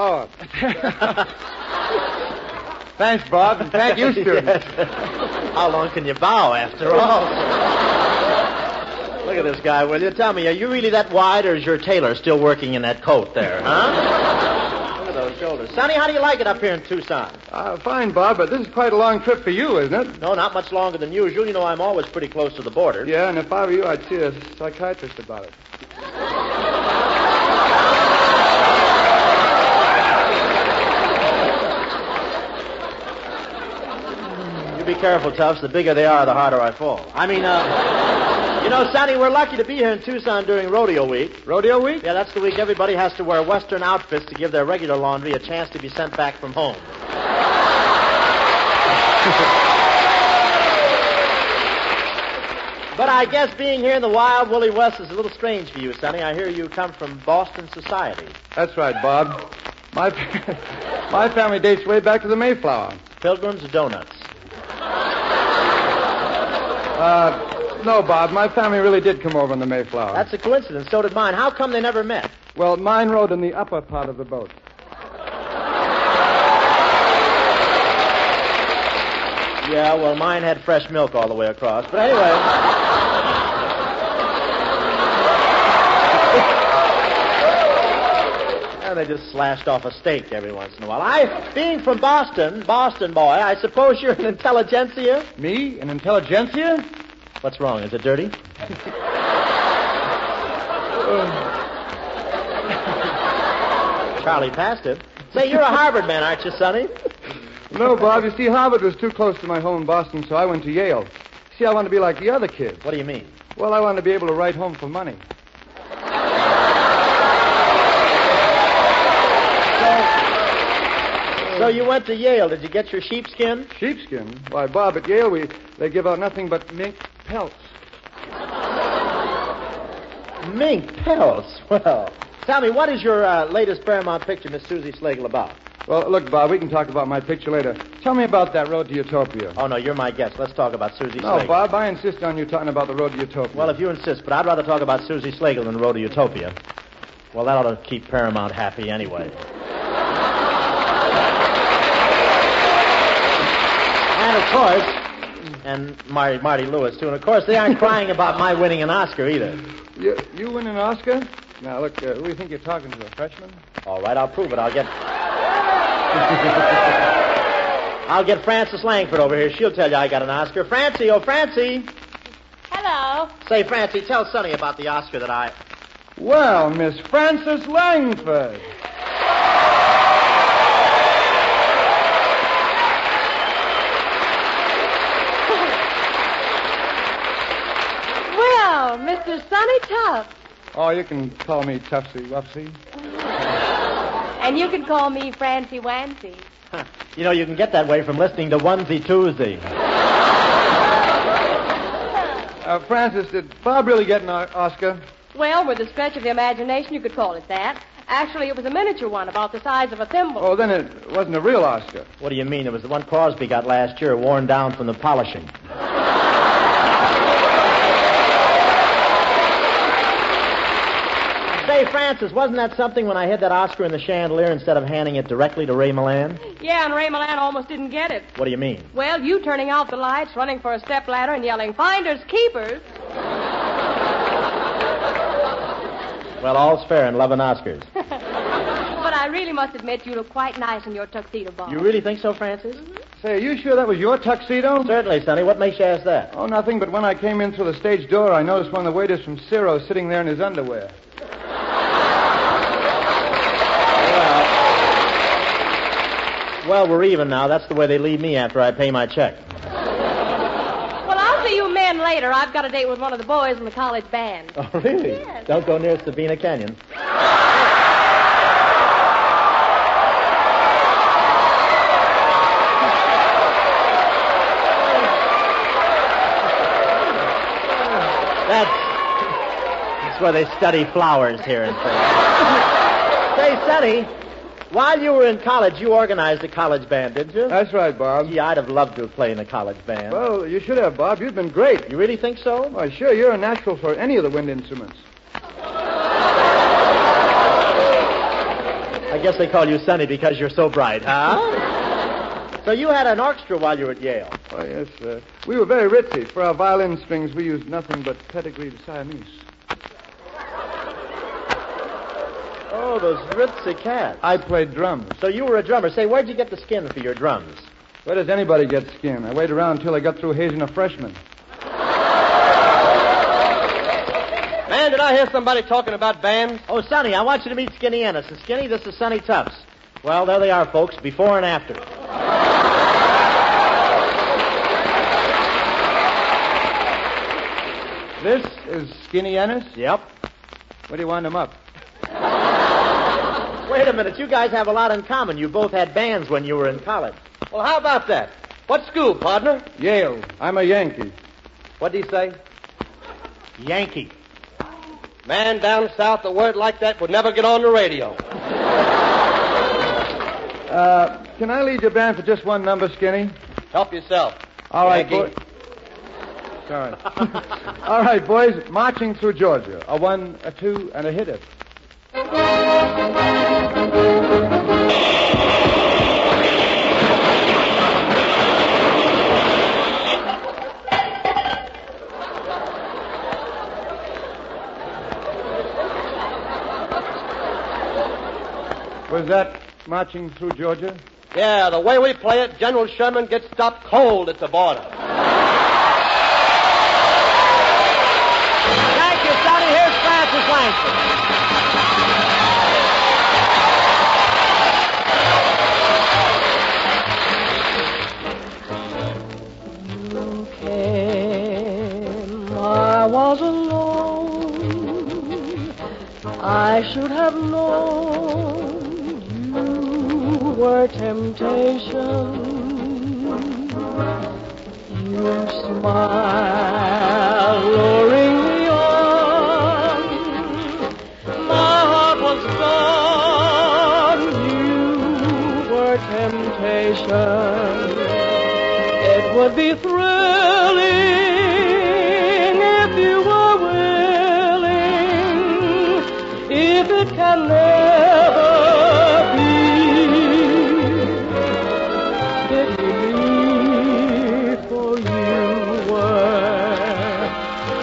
Oh. Thanks, Bob, and thank you, student. Yes. How long can you bow, after all? Look at this guy, will you? Tell me, are you really that wide, or is your tailor still working in that coat there, huh? Look at those those shoulders. Sonny, how do you like it up here in Tucson? Fine, Bob, but this is quite a long trip for you, isn't it? No, not much longer than usual. You know I'm always pretty close to the border. Yeah, and if I were you, I'd see a psychiatrist about it. You be careful, Tufts. The bigger they are, the harder I fall. I mean, you know, Sonny, we're lucky to be here in Tucson during Rodeo Week. Rodeo Week? Yeah, that's the week everybody has to wear Western outfits to give their regular laundry a chance to be sent back from home. But I guess being here in the wild, woolly West is a little strange for you, Sonny. I hear you come from Boston society. That's right, Bob. My family dates way back to the Mayflower. Pilgrims or donuts? No, Bob. My family really did come over on the Mayflower. That's a coincidence. So did mine. How come they never met? Well, mine rode in the upper part of the boat. Yeah, well, mine had fresh milk all the way across. But anyway. And they just slashed off a steak every once in a while. Being from Boston boy, I suppose you're an intelligentsia? Me? An intelligentsia? What's wrong? Is it dirty? Charlie passed it. Say, you're a Harvard man, aren't you, Sonny? No, Bob. You see, Harvard was too close to my home in Boston, so I went to Yale. See, I want to be like the other kids. What do you mean? Well, I want to be able to write home for money. So you went to Yale. Did you get your sheepskin? Sheepskin? Why, Bob, at Yale, they give out nothing but mink pelts. Mink pelts? Well, tell me, what is your latest Paramount picture, Miss Susie Slagle, about? Well, look, Bob, we can talk about my picture later. Tell me about that Road to Utopia. Oh, no, you're my guest. Let's talk about Susie No, Slagle. Bob, I insist on you talking about the Road to Utopia. Well, if you insist, but I'd rather talk about Susie Slagle than the Road to Utopia. Well, that ought to keep Paramount happy anyway. And, of course, and Marty Lewis, too, and, of course, they aren't crying about my winning an Oscar either. You win an Oscar? Now, look, who do you think you're talking to, a freshman? All right, I'll prove it. I'll get Frances Langford over here. She'll tell you I got an Oscar. Francie, oh, Francie. Hello. Say, Francie, tell Sonny about the Oscar that I... Well, Miss Frances Langford. Well, Mr. Sonny Tufts. Oh, you can call me Tufsy Wufsy. And you can call me Francie Wancy. You know, you can get that way from listening to Onesie Tuesday. Francis, did Bob really get an Oscar? Well, with a stretch of the imagination, you could call it that. Actually, it was a miniature one, about the size of a thimble. Oh, then it wasn't a real Oscar. What do you mean? It was the one Crosby got last year, worn down from the polishing. Say, Francis, wasn't that something when I hid that Oscar in the chandelier instead of handing it directly to Ray Milland? Yeah, and Ray Milland almost didn't get it. What do you mean? Well, you turning out the lights, running for a stepladder, and yelling, "Finders, keepers." Well, all's fair in love and Oscars. But I really must admit you look quite nice in your tuxedo, Bob. You really think so, Francis? Say, are you sure that was your tuxedo? Certainly, Sonny. What makes you ask that? Oh, nothing, but when I came in through the stage door, I noticed one of the waiters from Ciro sitting there in his underwear. Well, we're even now. That's the way they leave me after I pay my check. Well, I'll see you men later. I've got a date with one of the boys in the college band. Oh, really? Yes. Don't go near Sabina Canyon. That's where they study flowers here in Philly. Say, Sonny, while you were in college, you organized a college band, didn't you? That's right, Bob. Gee, I'd have loved to have played in a college band. Well, you should have, Bob. You've been great. You really think so? Why, sure. You're a natural for any of the wind instruments. I guess they call you Sonny because you're so bright, huh? So you had an orchestra while you were at Yale. Oh, yes. We were very ritzy. For our violin strings, we used nothing but pedigreed Siamese. Oh, those ritzy cats. I played drums. So you were a drummer. Say, where'd you get the skin for your drums? Where does anybody get skin? I waited around until I got through hazing a freshman. Man, did I hear somebody talking about bands? Oh, Sonny, I want you to meet Skinny Ennis. And Skinny, this is Sonny Tufts. Well, there they are, folks, before and after. This is Skinny Ennis? Yep. Where do you wind him up? Wait a minute. You guys have a lot in common. You both had bands when you were in college. Well, how about that? What school, partner? Yale. I'm a Yankee. What'd he say? Yankee. Man, down south, a word like that would never get on the radio. Can I lead your band for just one number, Skinny? Help yourself. All right, Yankee. boys. Sorry. All right, boys. Marching Through Georgia. A 1, a 2, and a hit it. Was that Marching Through Georgia? Yeah, the way we play it, General Sherman gets stopped cold at the border. Thank you, Sonny. Here's Francis Langston. You came, I was alone. I should have known you were temptation. You smile, luring me on. My heart was gone. You were temptation. It would be thrilling if you were willing. If it can never be, did you leave? For you were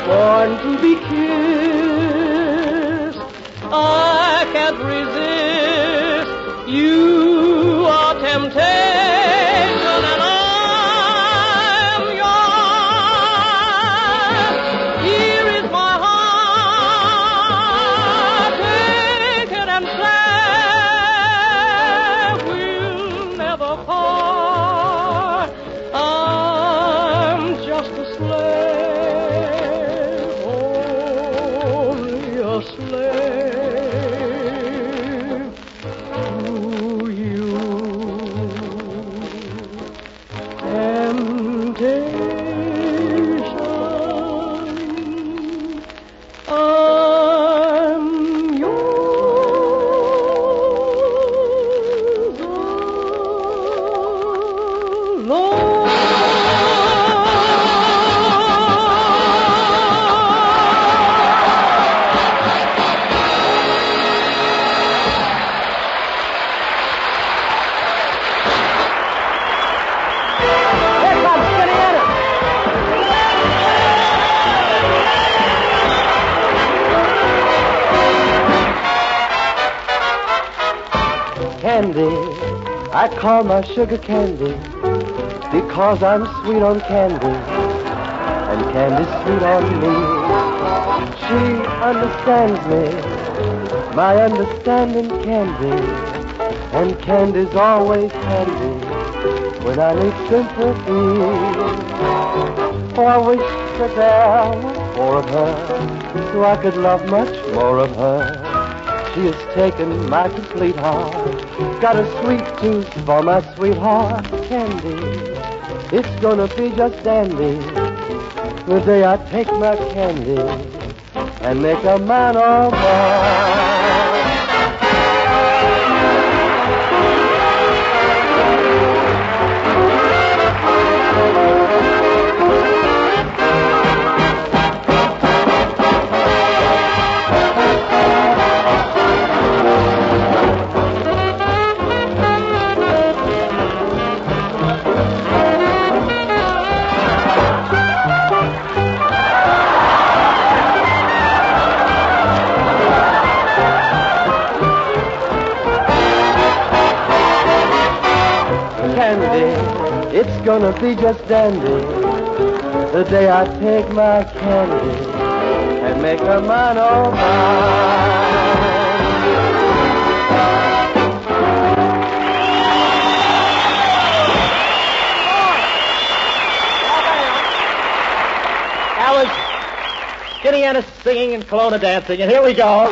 born to be kissed. I can't resist. You are temptation, and I'm yours. Here is my heart. Take it and say we'll never part. I'm just a slave, only a slave to you. Temptation, I'm yours alone. Here comes Skinny Ennis. Candy, I call my sugar candy because I'm sweet on candy and candy's sweet on me. She understands me, my understanding candy, and candy's always handy when I need sympathy. Oh, I wish that there were more of her so I could love much more of her. She has taken my complete heart, got a sweet tooth for my sweetheart, Candy. It's gonna be just dandy the day I take my candy and make a man of her. gonna be just dandy the day I take my candy and make her mine, oh mine. That was Skinny Ennis singing and Kelowna dancing, and here we go.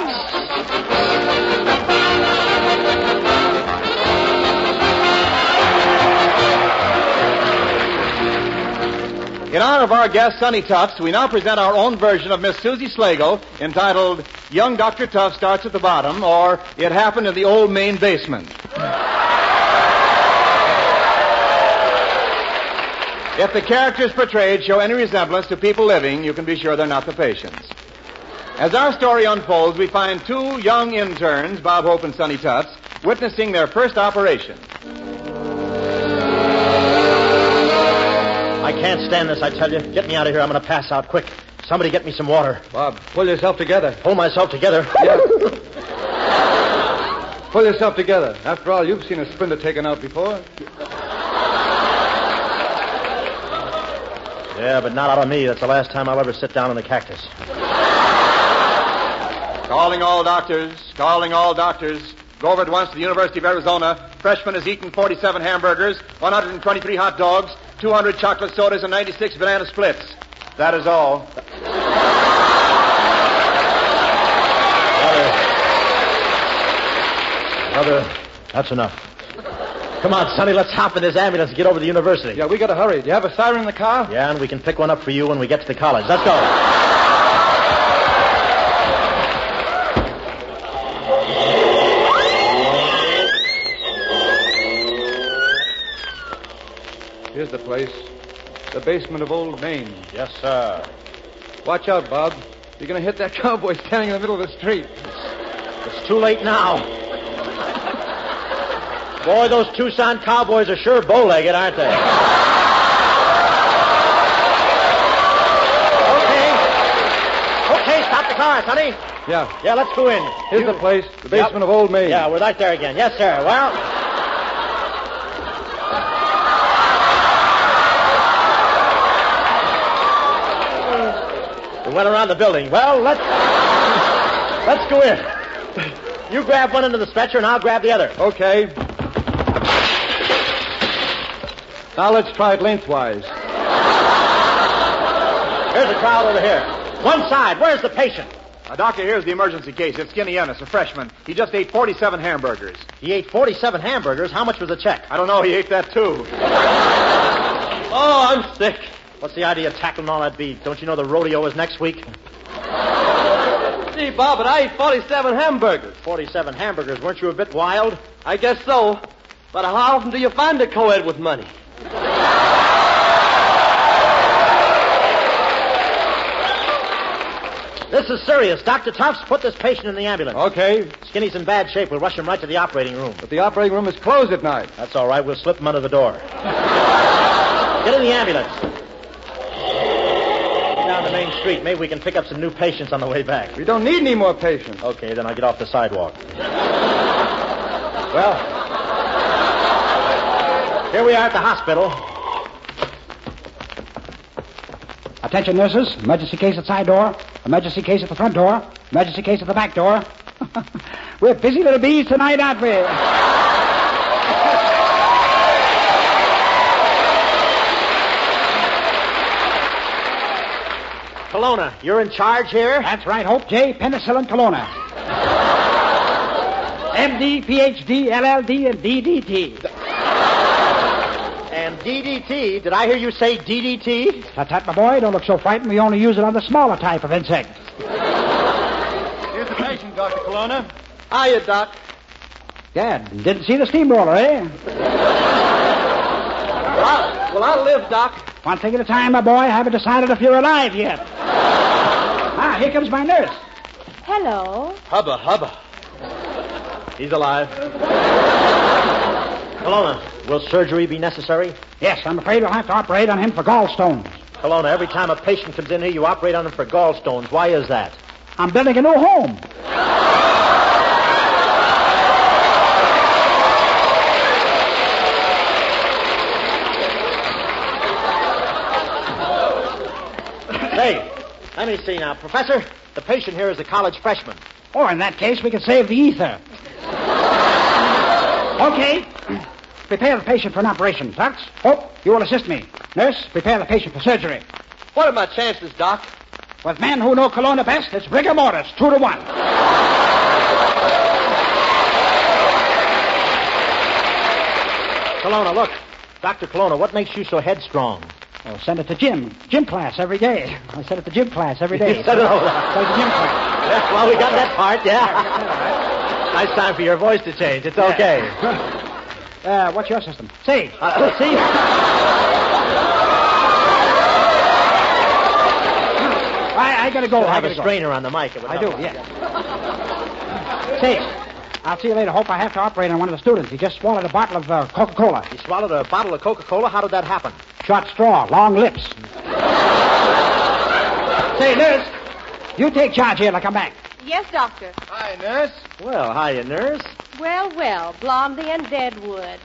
In honor of our guest, Sonny Tufts, we now present our own version of Miss Susie Slagle, entitled Young Dr. Tufts Starts at the Bottom, or It Happened in the Old Main Basement. If the characters portrayed show any resemblance to people living, you can be sure they're not the patients. As our story unfolds, we find two young interns, Bob Hope and Sonny Tufts, witnessing their first operation. I can't stand this, I tell you. Get me out of here. I'm going to pass out quick. Somebody get me some water. Bob, pull yourself together. Pull myself together? Yeah. Pull yourself together. After all, you've seen a splinter taken out before. Yeah, but not out of me. That's the last time I'll ever sit down in the cactus. Calling all doctors. Calling all doctors. Go over at once to the University of Arizona. Freshman has eaten 47 hamburgers, 123 hot dogs, 200 chocolate sodas, and 96 banana splits. That is all. Brother, that's enough. Come on, Sonny, let's hop in this ambulance and get over to the university. Yeah, we gotta hurry. Do you have a siren in the car? Yeah, and we can pick one up for you when we get to the college. Let's go. Here's the place. The basement of Old Main. Yes, sir. Watch out, Bob. You're going to hit that cowboy standing in the middle of the street. It's too late now. Boy, those Tucson cowboys are sure bow-legged, aren't they? Okay, stop the car, Sonny. Yeah. Yeah, let's go in. Here's the place. The basement of Old Main. Yeah, we're right there again. Yes, sir. Well... went around the building. Well, let's go in. You grab one end of the stretcher, and I'll grab the other. Okay. Now let's try it lengthwise. Here's the crowd over here. One side. Where's the patient? Doctor, here's the emergency case. It's Skinny Ennis, a freshman. He just ate 47 hamburgers. He ate 47 hamburgers? How much was the check? I don't know. He ate that, too. Oh, I'm sick. What's the idea of tackling all that beef? Don't you know the rodeo is next week? Gee, Bob, but I ate 47 hamburgers. 47 hamburgers? Weren't you a bit wild? I guess so. But how often do you find a co-ed with money? This is serious. Dr. Tufts, put this patient in the ambulance. Okay. Skinny's in bad shape. We'll rush him right to the operating room. But the operating room is closed at night. That's all right. We'll slip him under the door. Get in the ambulance. Down the main street. Maybe we can pick up some new patients on the way back. We don't need any more patients. Okay, then I'll get off the sidewalk. Well, here we are at the hospital. Attention, nurses. Emergency case at side door. Emergency case at the front door. Emergency case at the back door. We're busy little bees tonight, aren't we? Kelowna, you're in charge here? That's right, Hope J. Penicillin Kelowna. MD, PhD, LLD, and DDT. And DDT? Did I hear you say DDT? Tut, my boy. Don't look so frightened. We only use it on the smaller type of insect. Here's the patient, Dr. Kelowna. Hiya, Doc. Dad, didn't see the steamroller, eh? Well, I'll live, Doc. One thing at a time, my boy. I haven't decided if you're alive yet. Here comes my nurse. Hello. Hubba, hubba. He's alive. Kelowna, will surgery be necessary? Yes, I'm afraid we'll have to operate on him for gallstones. Kelowna, every time a patient comes in here, you operate on him for gallstones. Why is that? I'm building a new home. Say, let me see now. Professor, the patient here is a college freshman. Oh, in that case, we can save the ether. Okay. Prepare the patient for an operation. Tux, Hope, you will assist me. Nurse, prepare the patient for surgery. What are my chances, Doc? With men who know Kelowna best, it's rigor mortis, 2-1. Kelowna, look. Dr. Kelowna, what makes you so headstrong? Oh, send it to gym. Gym class every day. I send it to gym class every day. You said it all. Send it to gym class. Yeah, well, we got that part, yeah. Nice time for your voice to change. It's okay. What's your system? See. See? I gotta go. You'll I have gotta a go. strainer on the mic. I do, yeah. Say, I'll see you later. Hope I have to operate on one of the students. He just swallowed a bottle of Coca-Cola. He swallowed a bottle of Coca-Cola? How did that happen? Short straw, long lips. Say, nurse, you take charge here till I come back. Yes, doctor. Hi, nurse. Well, hiya, nurse. Well, well, Blondie and Deadwood.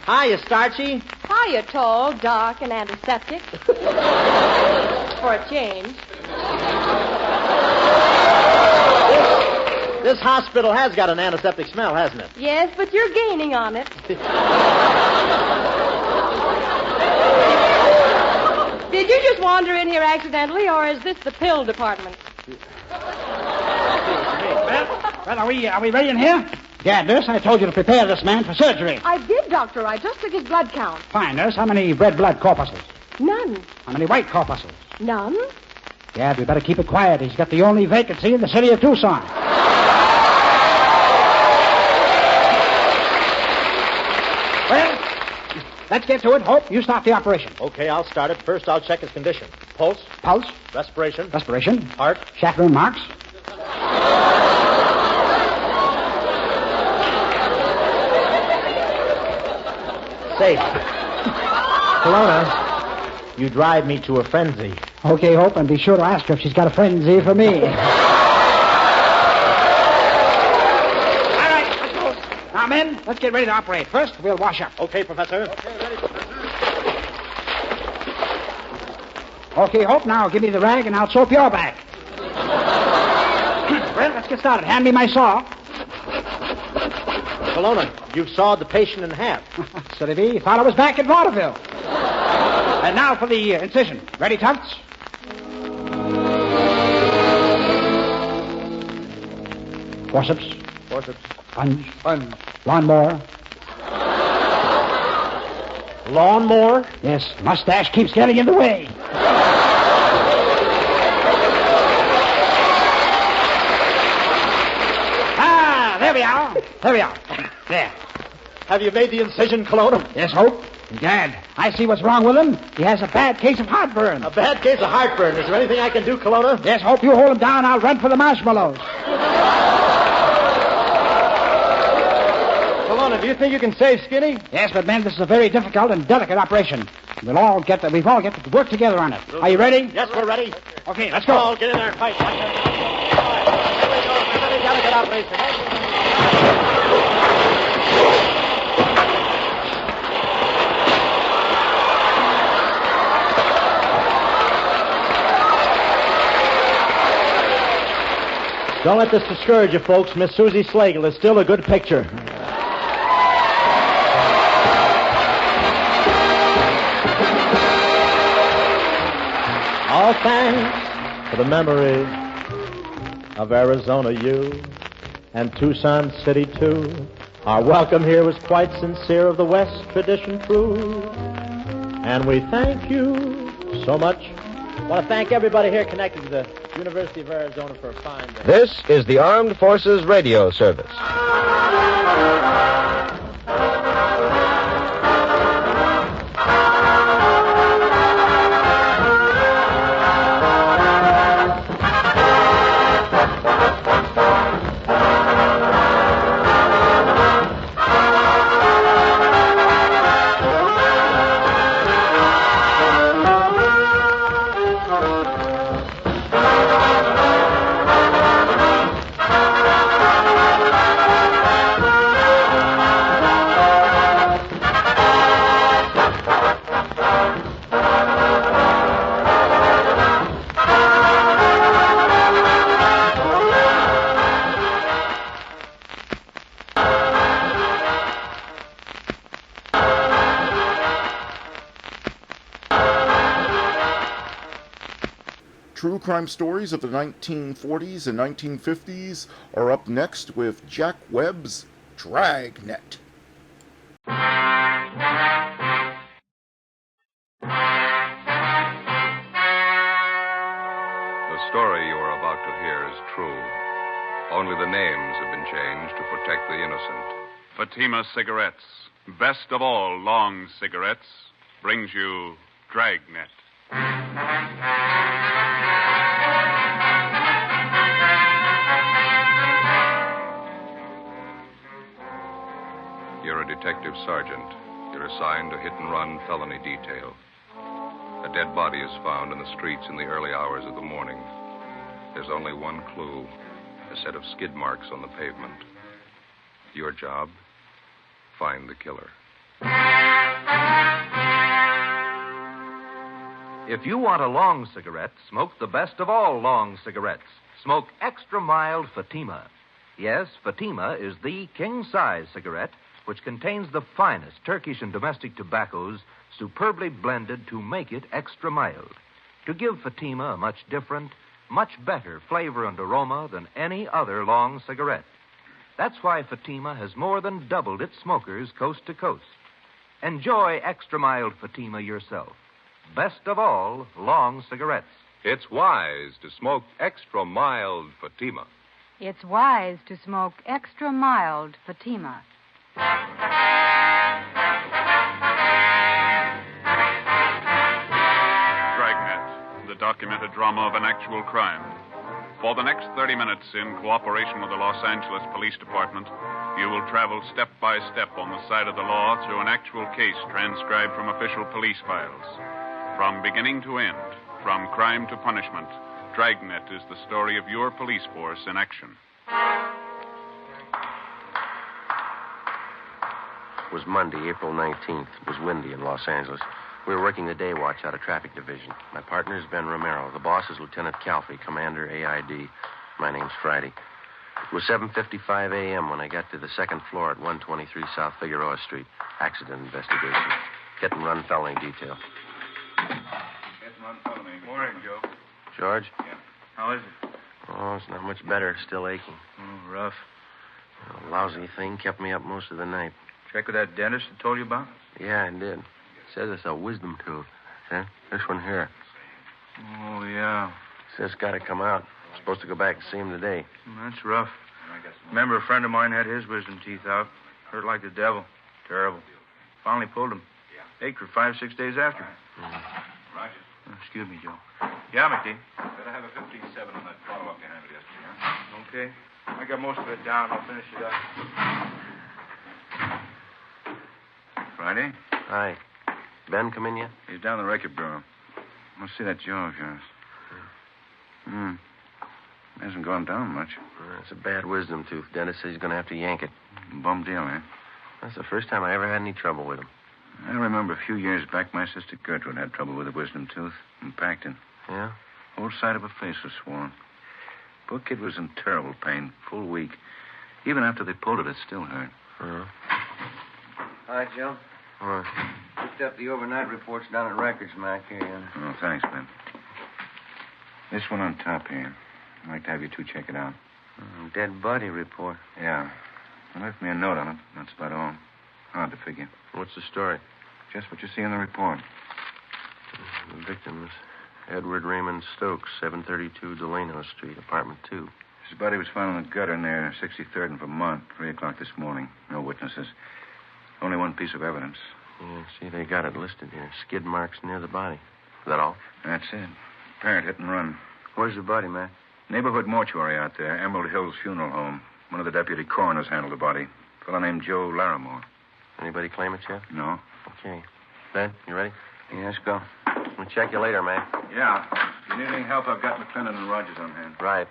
Hiya, Starchy. Hiya, tall, dark, and antiseptic. For a change. This hospital has got an antiseptic smell, hasn't it? Yes, but you're gaining on it. Did you just wander in here accidentally, or is this the pill department? Well, are we ready in here? Yeah, nurse, I told you to prepare this man for surgery. I did, Doctor. I just took his blood count. Fine, nurse. How many red blood corpuscles? None. How many white corpuscles? None? Yeah, we better keep it quiet. He's got the only vacancy in the city of Tucson. Well, let's get to it. Hope, you start the operation. Okay, I'll start it. First, I'll check his condition. Pulse. Pulse. Respiration. Respiration. Heart. Chaperone marks. Say, Kelowna, you drive me to a frenzy. Okay, Hope, and be sure to ask her if she's got a frenzy for me. All right, let's go. Now, men, let's get ready to operate. First, we'll wash up. Okay, Professor. Okay, Hope, now give me the rag and I'll soap your back. Well, let's get started. Hand me my saw. Kelowna, you've sawed the patient in half. Silly me, thought I was back in vaudeville. And now for the incision. Ready, Tufts? Forceps. Forceps. Sponge. Sponge. Lawnmower. Lawnmower? Yes, mustache keeps getting in the way. There we are. There we are. There. Have you made the incision, Kelowna? Yes, Hope. Gad, I see what's wrong with him. He has a bad case of heartburn. A bad case of heartburn. Is there anything I can do, Kelowna? Yes, Hope, you hold him down. I'll run for the marshmallows. Kelowna, do you think you can save Skinny? Yes, but, men, this is a very difficult and delicate operation. We've all got to work together on it. Are you ready? Yes, we're ready. Okay, let's go. Oh, get in there and fight. All right, here we go. It's a very delicate operation. Don't let this discourage you, folks. Miss Susie Slagle is still a good picture. All thanks for the memory of Arizona you and Tucson City too. Our welcome here was quite sincere, of the West tradition true. And we thank you so much. I want to thank everybody here connected to the University of Arizona for a fine day. This is the Armed Forces Radio Service. True crime stories of the 1940s and 1950s are up next with Jack Webb's Dragnet. The story you are about to hear is true. Only the names have been changed to protect the innocent. Fatima Cigarettes, best of all long cigarettes, brings you Dragnet. You're a detective sergeant. You're assigned to hit-and-run felony detail. A dead body is found in the streets in the early hours of the morning. There's only one clue, a set of skid marks on the pavement. Your job, find the killer. If you want a long cigarette, smoke the best of all long cigarettes. Smoke extra mild Fatima. Yes, Fatima is the king-size cigarette which contains the finest Turkish and domestic tobaccos superbly blended to make it extra mild, to give Fatima a much different, much better flavor and aroma than any other long cigarette. That's why Fatima has more than doubled its smokers coast to coast. Enjoy extra mild Fatima yourself. Best of all, long cigarettes. It's wise to smoke extra mild Fatima. It's wise to smoke extra mild Fatima. Dragnet, the documented drama of an actual crime. For the next 30 minutes, in cooperation with the Los Angeles Police Department, you will travel step by step on the side of the law through an actual case transcribed from official police files. From beginning to end, from crime to punishment, Dragnet is the story of your police force in action. It was Monday, April 19th. It was windy in Los Angeles. We were working the day watch out of traffic division. My partner is Ben Romero. The boss is Lieutenant Calfee, Commander AID. My name's Friday. It was 7:55 a.m. when I got to the second floor at 123 South Figueroa Street. Accident investigation. Hit and run felony detail. Hit and run felony. Morning, Joe. George? Yeah. How is it? Oh, it's not much better. Still aching. Oh, rough. A lousy thing kept me up most of the night. Check with that dentist I told you about? Yeah, I did. Says it's a wisdom tooth. See? This one here. Oh, yeah. Says got to come out. Supposed to go back and see him today. That's rough. Remember, a friend of mine had his wisdom teeth out. Hurt like the devil. Terrible. Finally pulled him. Ached for 5-6 days after. Roger. Excuse me, Joe. Yeah, McD. Better have a 15-7 on that follow-up you handled yesterday, huh? Okay. I got most of it down. I'll finish it up. Friday? Hi. Ben come in yet? He's down the record bureau. Let's see that jaw of yours. Hasn't gone down much. It's a bad wisdom tooth. Dentist says he's going to have to yank it. Bum deal, eh? That's the first time I ever had any trouble with him. I remember a few years back, my sister Gertrude had trouble with a wisdom tooth in Pacton. Yeah? Whole side of her face was swollen. Poor kid was in terrible pain, full week. Even after they pulled it still hurt. Hi, Joe. Picked up the overnight reports down at Records, Mac. Here, Oh, thanks, Ben. This one on top here. I'd like to have you two check it out. Dead body report. Yeah. They left me a note on it. That's about all. Hard to figure. What's the story? Just what you see in the report. The victim is Edward Raymond Stokes, 732 Delano Street, apartment 2. His body was found in the gutter near 63rd and Vermont, 3 o'clock this morning. No witnesses. Only one piece of evidence. Yeah, see, they got it listed here. Skid marks near the body. Is that all? That's it. Parent hit and run. Where's the body, man? Neighborhood mortuary out there. Emerald Hills Funeral Home. One of the deputy coroners handled the body. A fellow named Joe Larimore. Anybody claim it yet? No. Okay. Ben, you ready? Yeah, let's go. We'll check you later, man. Yeah. If you need any help, I've got McClellan and Rogers on hand. Right.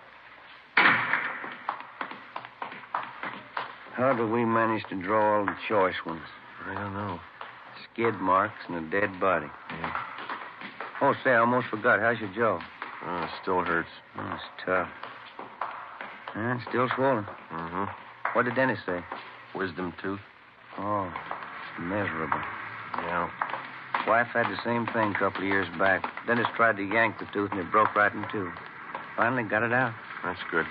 How do we manage to draw all the choice ones? I don't know. Skid marks and a dead body. Yeah. Oh, say, I almost forgot. How's your jaw? Oh, it still hurts. Oh, it's tough. Yeah, it's still swollen. Mm-hmm. What did the dentist say? Wisdom tooth. Oh, it's miserable. Yeah. Wife had the same thing a couple of years back. Dentist tried to yank the tooth, and it broke right in two. Finally got it out. That's good.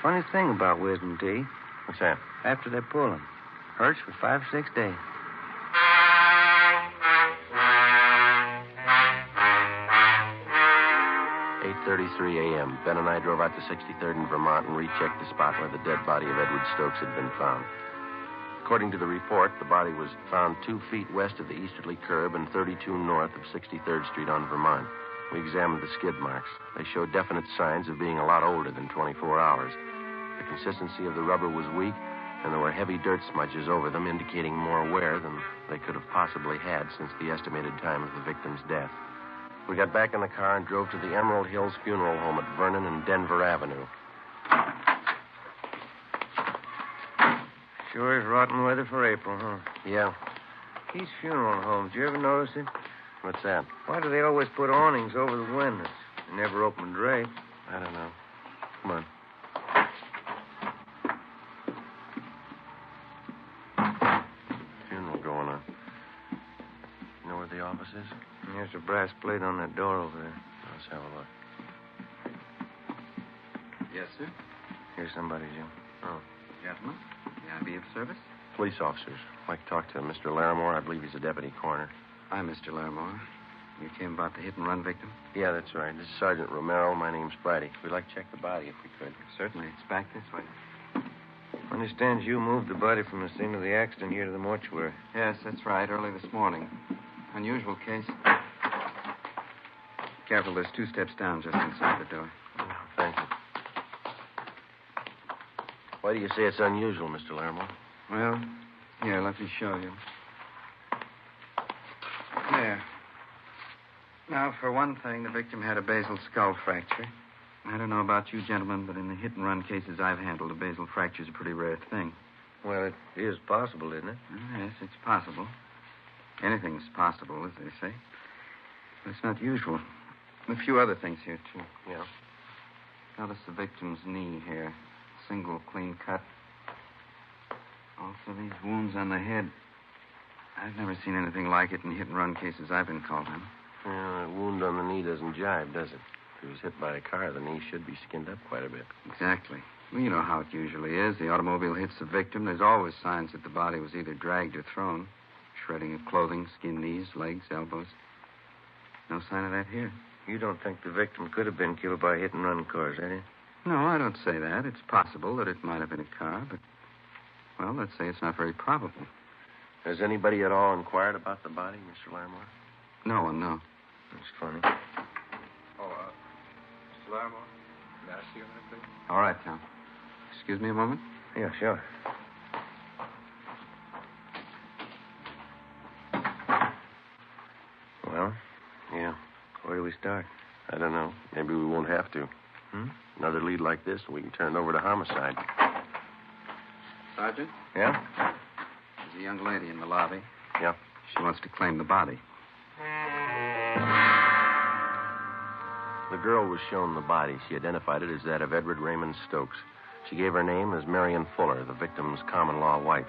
Funny thing about wisdom teeth. What's that? After they pull them, hurts for 5 or 6 days. "8:33 a.m. Ben and I drove out to 63rd in Vermont and rechecked the spot where the dead body of Edward Stokes had been found. According to the report, the body was found 2 feet west of the easterly curb and 32 north of 63rd Street on Vermont. We examined the skid marks. They showed definite signs of being a lot older than 24 hours. The consistency of the rubber was weak, and there were heavy dirt smudges over them, indicating more wear than they could have possibly had since the estimated time of the victim's death. We got back in the car and drove to the Emerald Hills Funeral Home at Vernon and Denver Avenue. Sure is rotten weather for April, huh? Yeah. These funeral homes, you ever notice it? What's that? Why do they always put awnings over the windows? They never open a drape. I don't know. Come on. Funeral going on. You know where the office is? There's a brass plate on that door over there. Let's have a look. Yes, sir. Here's somebody, Jim. Oh. Gentlemen, may I be of service? Police officers. I'd like to talk to Mr. Larimore. I believe he's a deputy coroner. I'm Mr. Larimore. You came about the hit-and-run victim? Yeah, that's right. This is Sergeant Romero. My name's Friday. We'd like to check the body if we could. Certainly. It's back this way. I understand you moved the body from the scene of the accident here to the mortuary. Yes, that's right. Early this morning. Unusual case. Careful, there's 2 steps down just inside the door. Thank you. Why do you say it's unusual, Mr. Larimore? Well, here, let me show you. There. Now, for one thing, the victim had a basal skull fracture. I don't know about you gentlemen, but in the hit-and-run cases I've handled, a basal fracture's a pretty rare thing. Well, it is possible, isn't it? Yes, it's possible. Anything's possible, as they say. But it's not usual. A few other things here, too. Yeah. Notice the victim's knee here. Single clean cut. Also, these wounds on the head. I've never seen anything like it in hit-and-run cases I've been called on. Yeah, that wound on the knee doesn't jibe, does it? If he was hit by a car, the knee should be skinned up quite a bit. Exactly. Well, you know how it usually is. The automobile hits the victim. There's always signs that the body was either dragged or thrown. Shredding of clothing, skinned knees, legs, elbows. No sign of that here. You don't think the victim could have been killed by hit-and-run cars, eh? No, I don't say that. It's possible that it might have been a car, but, well, let's say it's not very probable. Has anybody at all inquired about the body, Mr. Larimore? No one, no. That's funny. Oh, Mr. Larimore, may I see you a minute, please? All right, Tom. Excuse me a moment? Yeah, sure. Well, Yeah. where do we start? I don't know. Maybe we won't have to. Another lead like this, and we can turn it over to homicide. Sergeant? Yeah? There's a young lady in the lobby. Yeah. She wants to claim the body. The girl was shown the body. She identified it as that of Edward Raymond Stokes. She gave her name as Marion Fuller, the victim's common-law wife.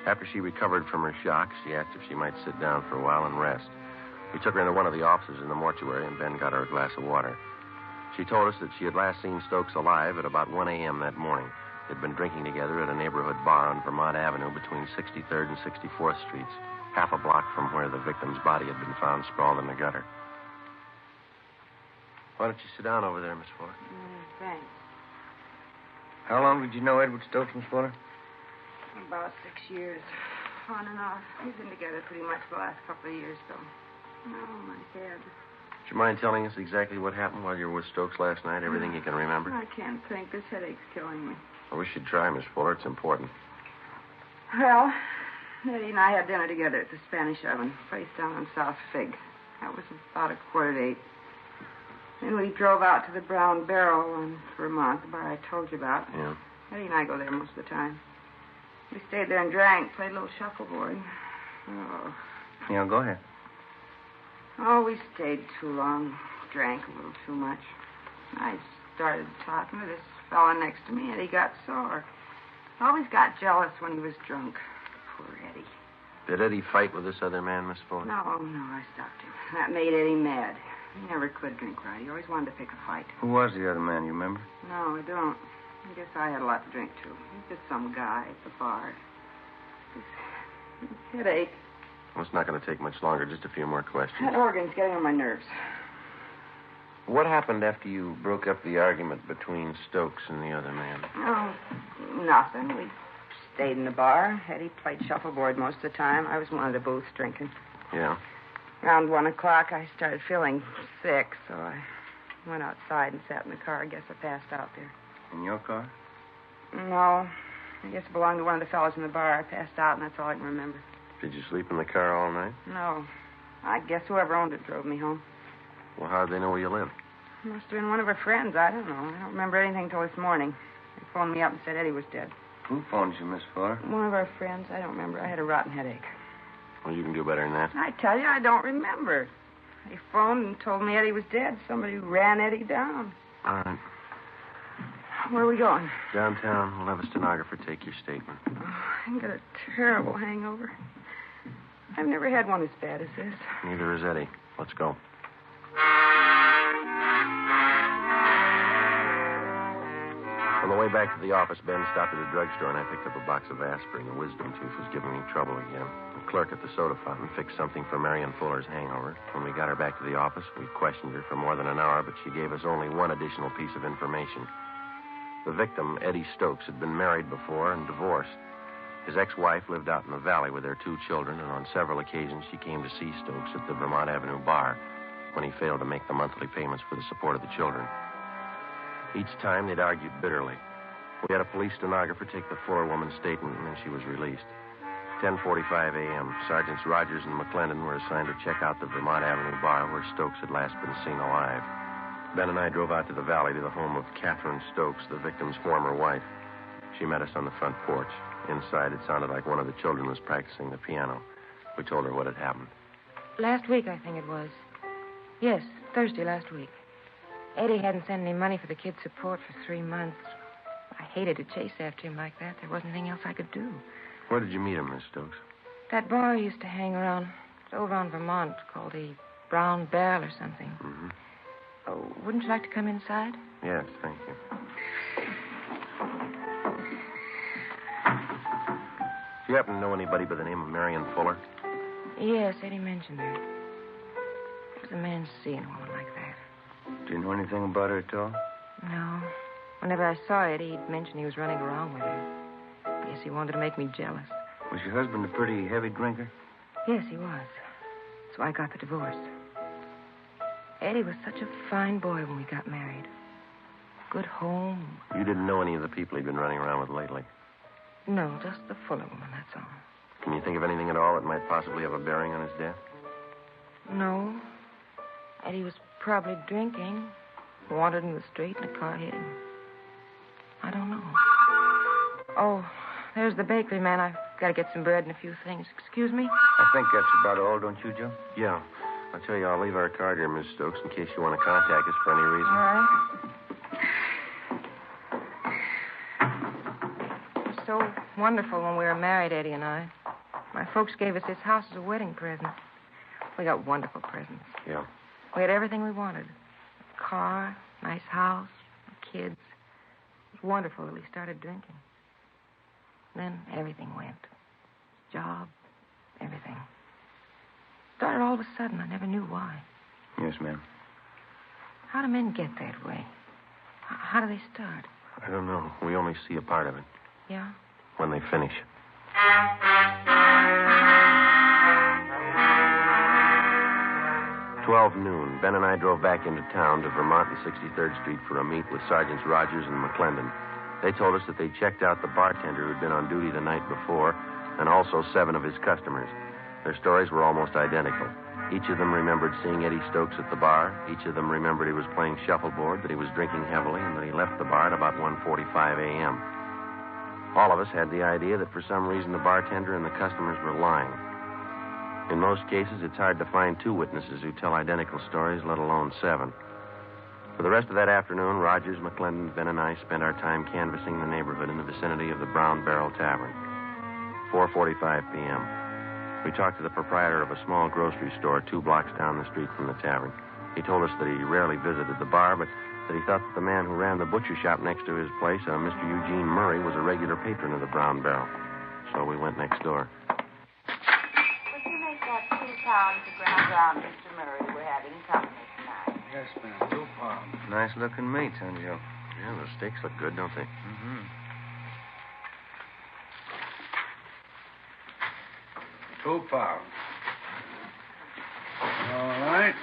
After she recovered from her shock, she asked if she might sit down for a while and rest. We took her into one of the offices in the mortuary, and Ben got her a glass of water. She told us that she had last seen Stokes alive at about 1 a.m. that morning. They'd been drinking together at a neighborhood bar on Vermont Avenue between 63rd and 64th Streets, half a block from where the victim's body had been found sprawled in the gutter. Why don't you sit down over there, Miss Fuller? Thanks. How long did you know Edward Stokes, Miss Fuller? About 6 years. On and off. We've been together pretty much the last couple of years, though. Oh, my head. Would you mind telling us exactly what happened while you were with Stokes last night? Everything you can remember? I can't think. This headache's killing me. I wish you'd try, Miss Fuller. It's important. Well, Eddie and I had dinner together at the Spanish Oven, place down on South Fig. That was about 7:45. Then we drove out to the Brown Barrel in Vermont, the bar I told you about. Yeah. Eddie and I go there most of the time. We stayed there and drank, played a little shuffleboard. Oh. Yeah, go ahead. Oh, we stayed too long. Drank a little too much. I started talking to this fella next to me, and he got sore. Always got jealous when he was drunk. Poor Eddie. Did Eddie fight with this other man, Miss Fuller? No, I stopped him. That made Eddie mad. He never could drink right. He always wanted to pick a fight. Who was the other man, you remember? No, I don't. I guess I had a lot to drink, too. He's just some guy at the bar. His headache. Well, it's not going to take much longer. Just a few more questions. That organ's getting on my nerves. What happened after you broke up the argument between Stokes and the other man? Oh, nothing. We stayed in the bar. Eddie played shuffleboard most of the time. I was one of the booths drinking. Yeah. Around 1 o'clock, I started feeling sick, so I went outside and sat in the car. I guess I passed out there. In your car? No. I guess it belonged to one of the fellows in the bar. I passed out, and that's all I can remember. Did you sleep in the car all night? No. I guess whoever owned it drove me home. Well, how'd they know where you lived? Must have been one of her friends. I don't know. I don't remember anything till this morning. They phoned me up and said Eddie was dead. Who phoned you, Miss Fuller? One of our friends. I don't remember. I had a rotten headache. Well, you can do better than that. I tell you, I don't remember. They phoned and told me Eddie was dead. Somebody ran Eddie down. All right. Where are we going? Downtown. We'll have a stenographer take your statement. Oh, I've got a terrible hangover. I've never had one as bad as this. Neither has Eddie. Let's go. On the way back to the office, Ben stopped at a drugstore, and I picked up a box of aspirin. The wisdom tooth was giving me trouble again. The clerk at the soda fountain fixed something for Marion Fuller's hangover. When we got her back to the office, we questioned her for more than an hour, but she gave us only one additional piece of information. The victim, Eddie Stokes, had been married before and divorced. His ex-wife lived out in the valley with their 2 children, and on several occasions she came to see Stokes at the Vermont Avenue bar when he failed to make the monthly payments for the support of the children. Each time, they'd argued bitterly. We had a police stenographer take the Fuller woman's statement, and then she was released. 10:45 a.m., Sergeants Rogers and McClendon were assigned to check out the Vermont Avenue bar where Stokes had last been seen alive. Ben and I drove out to the valley to the home of Catherine Stokes, the victim's former wife. She met us on the front porch. Inside, it sounded like one of the children was practicing the piano. We told her what had happened. Last week, I think it was. Yes, Thursday last week. Eddie hadn't sent any money for the kids' support for 3 months. I hated to chase after him like that. There wasn't anything else I could do. Where did you meet him, Miss Stokes? That bar he used to hang around. It's over on Vermont, called the Brown Barrel or something. Mm-hmm. Oh, wouldn't you like to come inside? Yes, thank you. Do you happen to know anybody by the name of Marion Fuller? Yes, Eddie mentioned her. It was a man seeing a woman like that. Do you know anything about her at all? No. Whenever I saw Eddie, he'd mention he was running around with her. I guess he wanted to make me jealous. Was your husband a pretty heavy drinker? Yes, he was. So I got the divorce. Eddie was such a fine boy when we got married. Good home. You didn't know any of the people he'd been running around with lately? No, just the Fuller woman, that's all. Can you think of anything at all that might possibly have a bearing on his death? No. Eddie was probably drinking, wandered in the street, and a car hit him. I don't know. Oh, there's the bakery man. I've got to get some bread and a few things. Excuse me? I think that's about all, don't you, Joe? Yeah. I'll tell you, I'll leave our card here, Miss Stokes, in case you want to contact us for any reason. All right. It was so wonderful when we were married, Eddie and I. My folks gave us this house as a wedding present. We got wonderful presents. Yeah. We had everything we wanted. A car, nice house, kids. It was wonderful till we started drinking. Then everything went. Job, everything. Started all of a sudden. I never knew why. Yes, ma'am. How do men get that way? How do they start? I don't know. We only see a part of it. Yeah? When they finish. 12 noon, Ben and I drove back into town to Vermont and 63rd Street for a meet with Sergeants Rogers and McClendon. They told us that they checked out the bartender who'd been on duty the night before and also 7 of his customers. Their stories were almost identical. Each of them remembered seeing Eddie Stokes at the bar. Each of them remembered he was playing shuffleboard, that he was drinking heavily, and that he left the bar at about 1:45 a.m. All of us had the idea that for some reason the bartender and the customers were lying. In most cases, it's hard to find 2 witnesses who tell identical stories, let alone 7. For the rest of that afternoon, Rogers, McClendon, Ben, and I spent our time canvassing the neighborhood in the vicinity of the Brown Barrel Tavern. 4:45 p.m. We talked to the proprietor of a small grocery store 2 blocks down the street from the tavern. He told us that he rarely visited the bar, but that he thought that the man who ran the butcher shop next to his place, Mr. Eugene Murray, was a regular patron of the Brown Barrel. So we went next door. Would you make that 2 pounds of ground round, Mr. Murray? We're having company tonight. Yes, ma'am. 2 pounds. Nice looking meat, huh, Joe? Yeah, the steaks look good, don't they? Mm-hmm. 2 pounds. All right.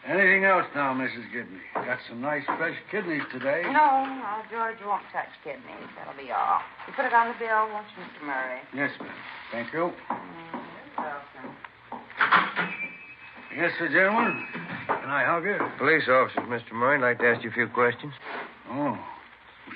Anything else now, Mrs. Gibney? Got some nice fresh kidneys today. No, George won't touch kidneys. That'll be all. You put it on the bill, won't you, Mr. Murray? Yes, ma'am. Thank you. You're welcome. Yes, sir, gentlemen. Can I help you? Police officers, Mr. Murray. I'd like to ask you a few questions. Oh,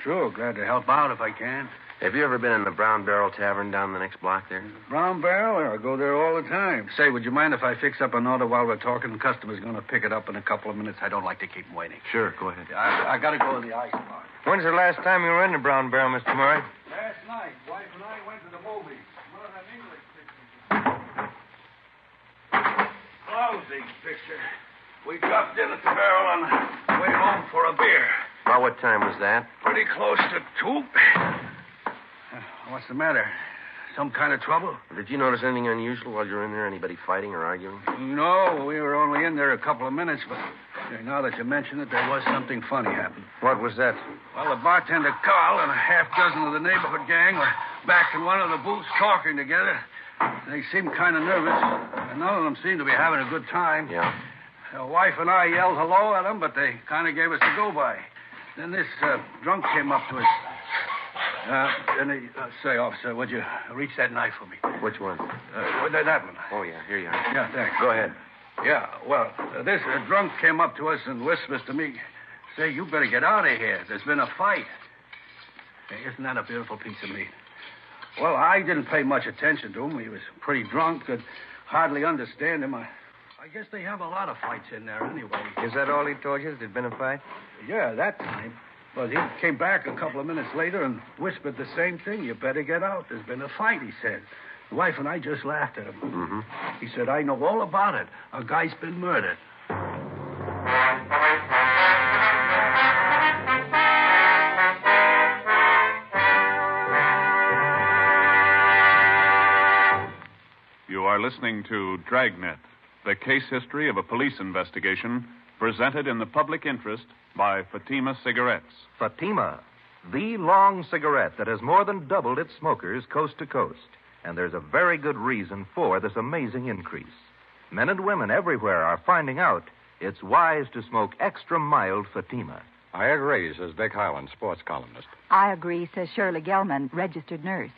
sure. Glad to help out if I can. Have you ever been in the Brown Barrel Tavern down the next block there? Brown Barrel? I go there all the time. Say, would you mind if I fix up an order while we're talking? The customer's going to pick it up in a couple of minutes. I don't like to keep him waiting. Sure, go ahead. I got to go to the ice bar. When's the last time you were in the Brown Barrel, Mr. Murray? Last night, wife and I went to the movies. One of them English pictures. Lousy picture. We dropped in at the barrel on the way home for a beer. About what time was that? Pretty close to 2. What's the matter? Some kind of trouble? Did you notice anything unusual while you were in there? Anybody fighting or arguing? No, we were only in there a couple of minutes, but now that you mention it, there was something funny happen. What was that? Well, the bartender, Carl, and a half dozen of the neighborhood gang were back in one of the booths talking together. They seemed kind of nervous, and none of them seemed to be having a good time. Yeah. The wife and I yelled hello at them, but they kind of gave us a go-by. Then this drunk came up to us. And he, say, officer, would you reach that knife for me? Which one? That one. Oh, yeah, here you are. Yeah, thanks. Go ahead. Yeah, well, this drunk came up to us and whispers to me, say, you better get out of here. There's been a fight. Hey, isn't that a beautiful piece of meat? Well, I didn't pay much attention to him. He was pretty drunk, could hardly understand him. I guess they have a lot of fights in there anyway. Is that all he told you? There'd been a fight? Yeah, that time. But he came back a couple of minutes later and whispered the same thing. You better get out. There's been a fight, he said. The wife and I just laughed at him. Mm-hmm. He said, I know all about it. A guy's been murdered. You are listening to Dragnet, the case history of a police investigation presented in the public interest by Fatima Cigarettes. Fatima, the long cigarette that has more than doubled its smokers coast to coast. And there's a very good reason for this amazing increase. Men and women everywhere are finding out it's wise to smoke extra mild Fatima. I agree, says Dick Highland, sports columnist. I agree, says Shirley Gelman, registered nurse.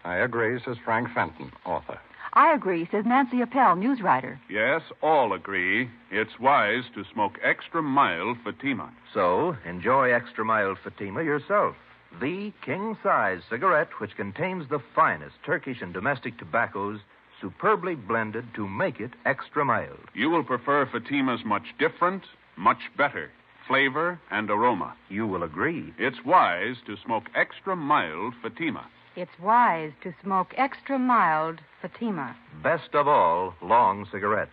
I agree, says Frank Fenton, author. I agree, says Nancy Appel, news writer. Yes, all agree it's wise to smoke extra mild Fatima. So, enjoy extra mild Fatima yourself. The king-size cigarette which contains the finest Turkish and domestic tobaccos superbly blended to make it extra mild. You will prefer Fatima's much different, much better flavor and aroma. You will agree. It's wise to smoke extra mild Fatima. It's wise to smoke extra mild Fatima. Best of all, long cigarettes.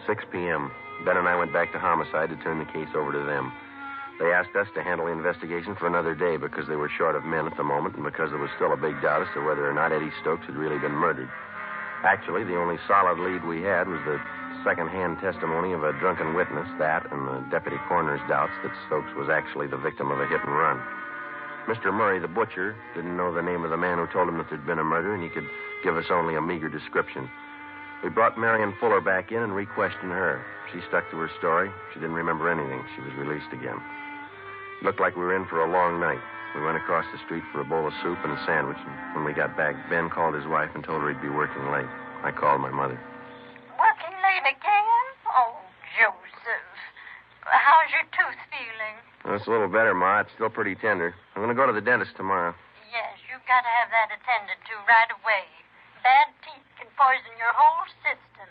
6 p.m. Ben and I went back to homicide to turn the case over to them. They asked us to handle the investigation for another day because they were short of men at the moment and because there was still a big doubt as to whether or not Eddie Stokes had really been murdered. Actually, the only solid lead we had was the second-hand testimony of a drunken witness, that and the deputy coroner's doubts that Stokes was actually the victim of a hit-and-run. Mr. Murray, the butcher, didn't know the name of the man who told him that there'd been a murder, and he could give us only a meager description. We brought Marion Fuller back in and re-questioned her. She stuck to her story. She didn't remember anything. She was released again. It looked like we were in for a long night. We went across the street for a bowl of soup and a sandwich, and when we got back, Ben called his wife and told her he'd be working late. I called my mother. Working late again? Oh, Joseph. How's your tooth feeling? Well, it's a little better, Ma. It's still pretty tender. I'm going to go to the dentist tomorrow. Yes, you've got to have that attended to right away. Bad teeth can poison your whole system.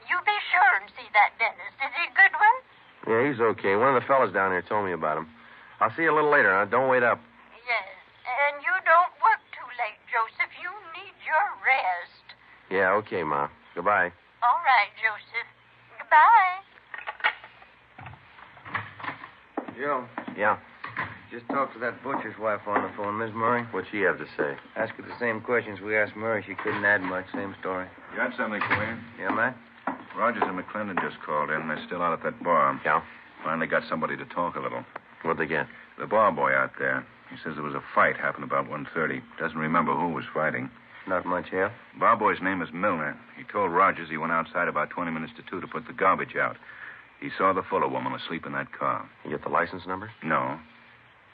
You be sure and that dentist. Is he a good one? Yeah, he's okay. One of the fellas down there told me about him. I'll see you a little later, huh? Don't wait up. Yes. And you don't work too late, Joseph. You need your rest. Yeah, okay, Ma. Goodbye. All right, Joseph. Goodbye. Joe. Yeah. Just talked to that butcher's wife on the phone, Miss Murray. What'd she have to say? Asked her the same questions we asked Murray. She couldn't add much. Same story. You got something for you? Yeah, Matt? Rogers and McClendon just called in. They're still out at that bar. Yeah? Finally got somebody to talk a little. What'd they get? The bar boy out there. He says there was a fight happened about 1:30. Doesn't remember who was fighting. Not much help. Bar boy's name is Milner. He told Rogers he went outside about 20 minutes to 2 to put the garbage out. He saw the Fuller woman asleep in that car. You get the license number? No.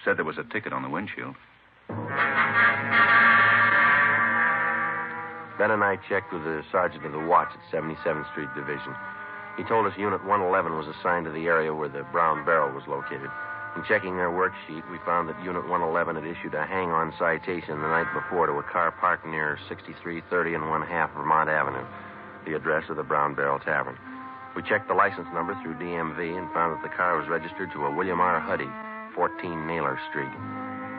Said there was a ticket on the windshield. Ben and I checked with the sergeant of the watch at 77th Street Division. He told us Unit 111 was assigned to the area where the brown barrel was located. In checking their worksheet, we found that Unit 111 had issued a hang-on citation the night before to a car parked near 6330 and 1/2 Vermont Avenue, the address of the Brown Barrel Tavern. We checked the license number through DMV and found that the car was registered to a William R. Huddy, 14 Naylor Street.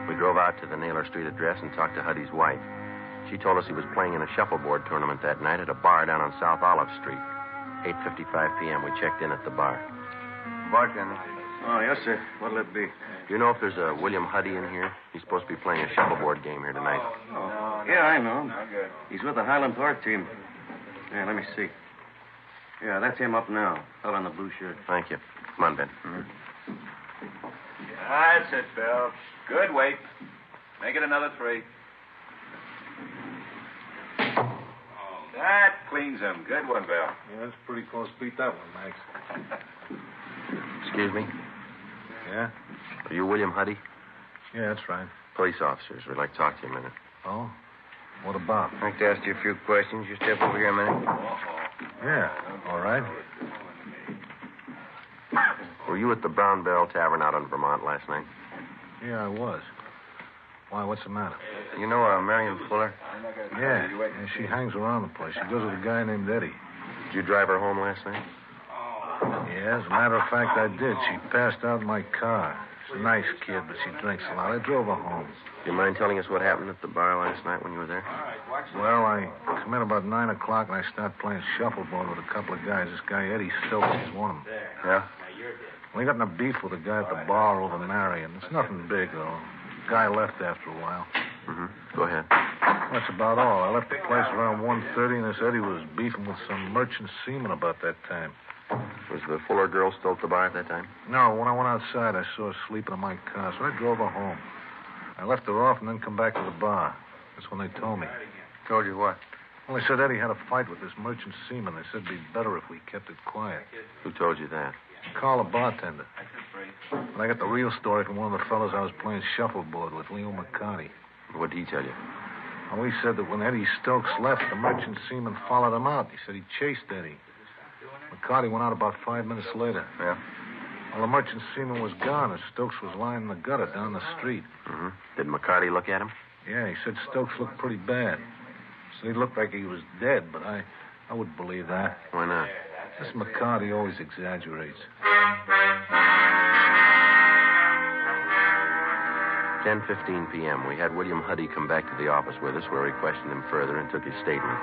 We drove out to the Naylor Street address and talked to Huddy's wife. She told us he was playing in a shuffleboard tournament that night at a bar down on South Olive Street. 8:55 p.m. We checked in at the bar. Bartender. Oh, yes, sir. What'll it be? Do you know if there's a William Huddy in here? He's supposed to be playing a shuffleboard game here tonight. Oh. Yeah, I know him. He's with the Highland Park team. Yeah, let me see. Yeah, that's him up now, out on the blue shirt. Thank you. Come on, Ben. That's it, Bill. Good weight. Make it another 3. That cleans him. Good one, Bill. Yeah, that's pretty close. Beat that one, Max. Excuse me? Yeah? Are you William Huddy? Yeah, that's right. Police officers. We'd like to talk to you a minute. Oh? What about? I'd like to ask you a few questions. You step over here a minute. Yeah, all right. Were you at the Brown Barrel Tavern out on Vermont last night? Yeah, I was. Why, what's the matter? You know Marion Fuller? Yeah, she hangs around the place. She goes with a guy named Eddie. Did you drive her home last night? Yeah, as a matter of fact, I did. She passed out in my car. She's a nice kid, but she drinks a lot. I drove her home. Do you mind telling us what happened at the bar last night when you were there? Well, I come in about 9 o'clock, and I start playing shuffleboard with a couple of guys. This guy, Eddie Stokes, is one of them. Yeah? We got in a beef with a guy at the bar over Marion. It's nothing big, though. The guy left after a while. Mm-hmm. Go ahead. That's about all. I left the place around 1:30, and this Eddie was beefing with some merchant seaman about that time. Was the Fuller girl still at the bar at that time? No, when I went outside, I saw her sleeping in my car, so I drove her home. I left her off and then come back to the bar. That's when they told me. Told you what? Well, they said Eddie had a fight with this merchant seaman. They said it'd be better if we kept it quiet. Who told you that? Call the bartender. And I got the real story from one of the fellas I was playing shuffleboard with, Leo McCarty. What did he tell you? Well, he said that when Eddie Stokes left, the merchant seaman followed him out. He said he chased Eddie. McCarty went out about 5 minutes later. Yeah? Well, the merchant seaman was gone, and Stokes was lying in the gutter down the street. Mm-hmm. Did McCarty look at him? Yeah, he said Stokes looked pretty bad. Said he looked like he was dead, but I wouldn't believe that. Why not? This McCarty always exaggerates. 10:15 p.m. We had William Huddy come back to the office with us, where we questioned him further and took his statement.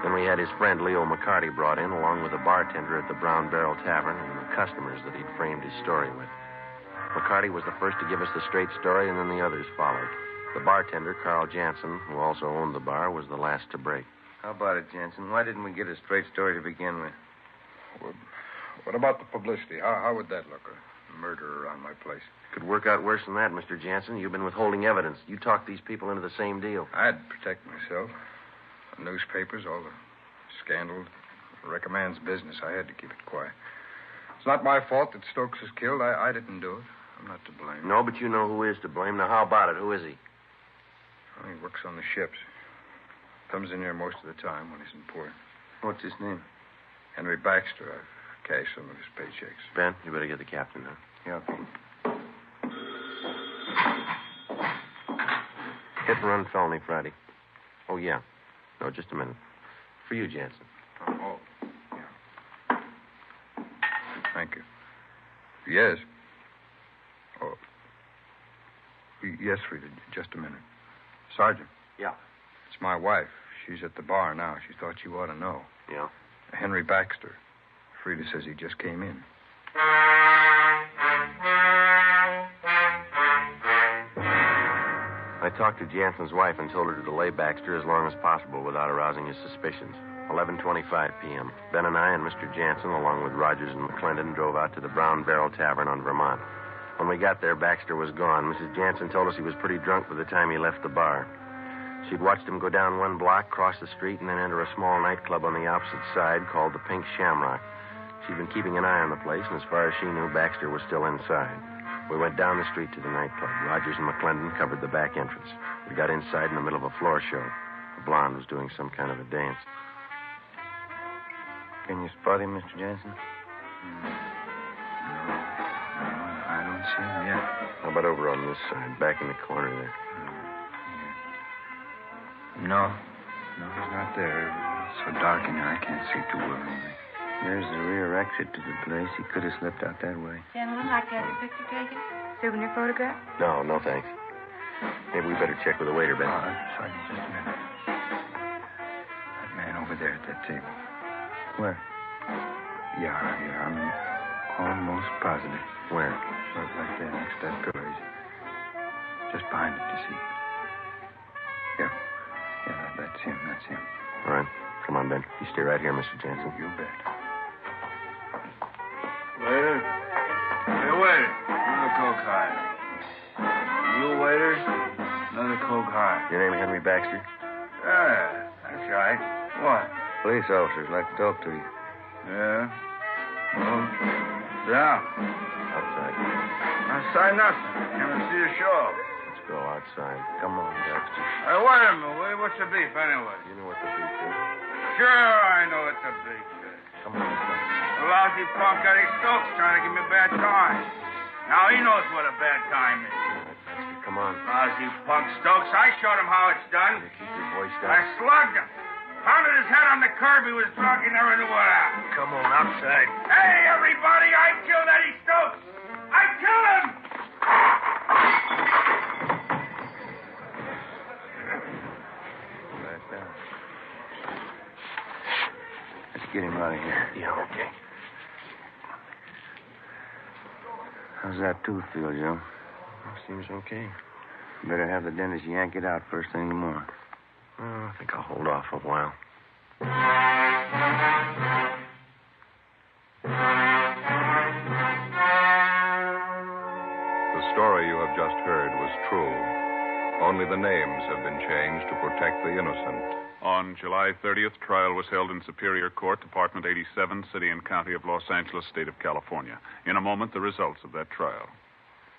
Then we had his friend Leo McCarty brought in, along with the bartender at the Brown Barrel Tavern and the customers that he'd framed his story with. McCarty was the first to give us the straight story, and then the others followed. The bartender, Carl Jansen, who also owned the bar, was the last to break. How about it, Jansen? Why didn't we get a straight story to begin with? What about the publicity? How would that look? A murder around my place. Could work out worse than that, Mr. Jansen. You've been withholding evidence. You talked these people into the same deal. I'd protect myself. The newspapers, all the scandal, recommends business. I had to keep it quiet. It's not my fault that Stokes is killed. I didn't do it. I'm not to blame. No, but you know who is to blame. Now, how about it? Who is he? Well, he works on the ships. Comes in here most of the time when he's in port. What's his name? Henry Baxter. I've cashed some of his paychecks. Ben, you better get the captain now. Yeah, okay. Hit and run felony Friday. Oh, yeah. No, just a minute. For you, Jansen. Oh, yeah. thank you. Yes. Oh. Yes, Frida, just a minute. Sergeant. Yeah. It's my wife. She's at the bar now. She thought you ought to know. Yeah? Henry Baxter. Frida says he just came in. I talked to Jansen's wife and told her to delay Baxter as long as possible without arousing his suspicions. 11:25 p.m. Ben and I and Mr. Jansen, along with Rogers and McClendon, drove out to the Brown Barrel Tavern on Vermont. When we got there, Baxter was gone. Mrs. Jansen told us he was pretty drunk by the time he left the bar. She'd watched him go down one block, cross the street, and then enter a small nightclub on the opposite side called the Pink Shamrock. She'd been keeping an eye on the place, and as far as she knew, Baxter was still inside. We went down the street to the nightclub. Rogers and McClendon covered the back entrance. We got inside in the middle of a floor show. A blonde was doing some kind of a dance. Can you spot him, Mr. Jansen? I don't see him yet. How about over on this side, back in the corner there? No, he's not there. It's so dark in here, I can't see too well. There's the rear exit to the place. He could have slipped out that way. Gentlemen, like to have a picture taken? Souvenir photograph? No, thanks. Maybe we better check with the waiter, Ben. Sergeant, just a minute. That man over there at that table. Where? Yeah, I'm almost positive. Where? Right there, next to that pillar. He's just behind it, you see. Yeah, that's him. All right. Come on, Ben. You stay right here, Mr. Jansen. You bet. Waiter. Hey, waiter. Another Coke High. You, waiter? Another Coke High. Your name Henry Baxter? Yeah, that's right. What? Police officers like to talk to you. Yeah? Well, down. Outside. Outside nothing. Can't even see the show. Let's go outside. Come on, Baxter. Hey, wait a minute. What's the beef, anyway? You know what the beef is. Sure, I know what the beef is. Come on, let's go. The lousy punk Eddie Stokes trying to give me a bad time. Now he knows what a bad time is. Baxter, come on. Lousy punk Stokes. I showed him how it's done. Keep your voice I down. slugged him. Pounded his head on the curb. He was drunk. He never knew what happened. Come on, outside. Hey, everybody, I killed Eddie Stokes. I killed him. Back down. Let's get him out of here. Yeah, okay. How's that tooth feel, Joe? Seems okay. Better have the dentist yank it out first thing tomorrow. I think I'll hold off a while. The story you have just heard was true. Only the names have been changed to protect the innocent. On July 30th, trial was held in Superior Court, Department 87, City and County of Los Angeles, State of California. In a moment, the results of that trial.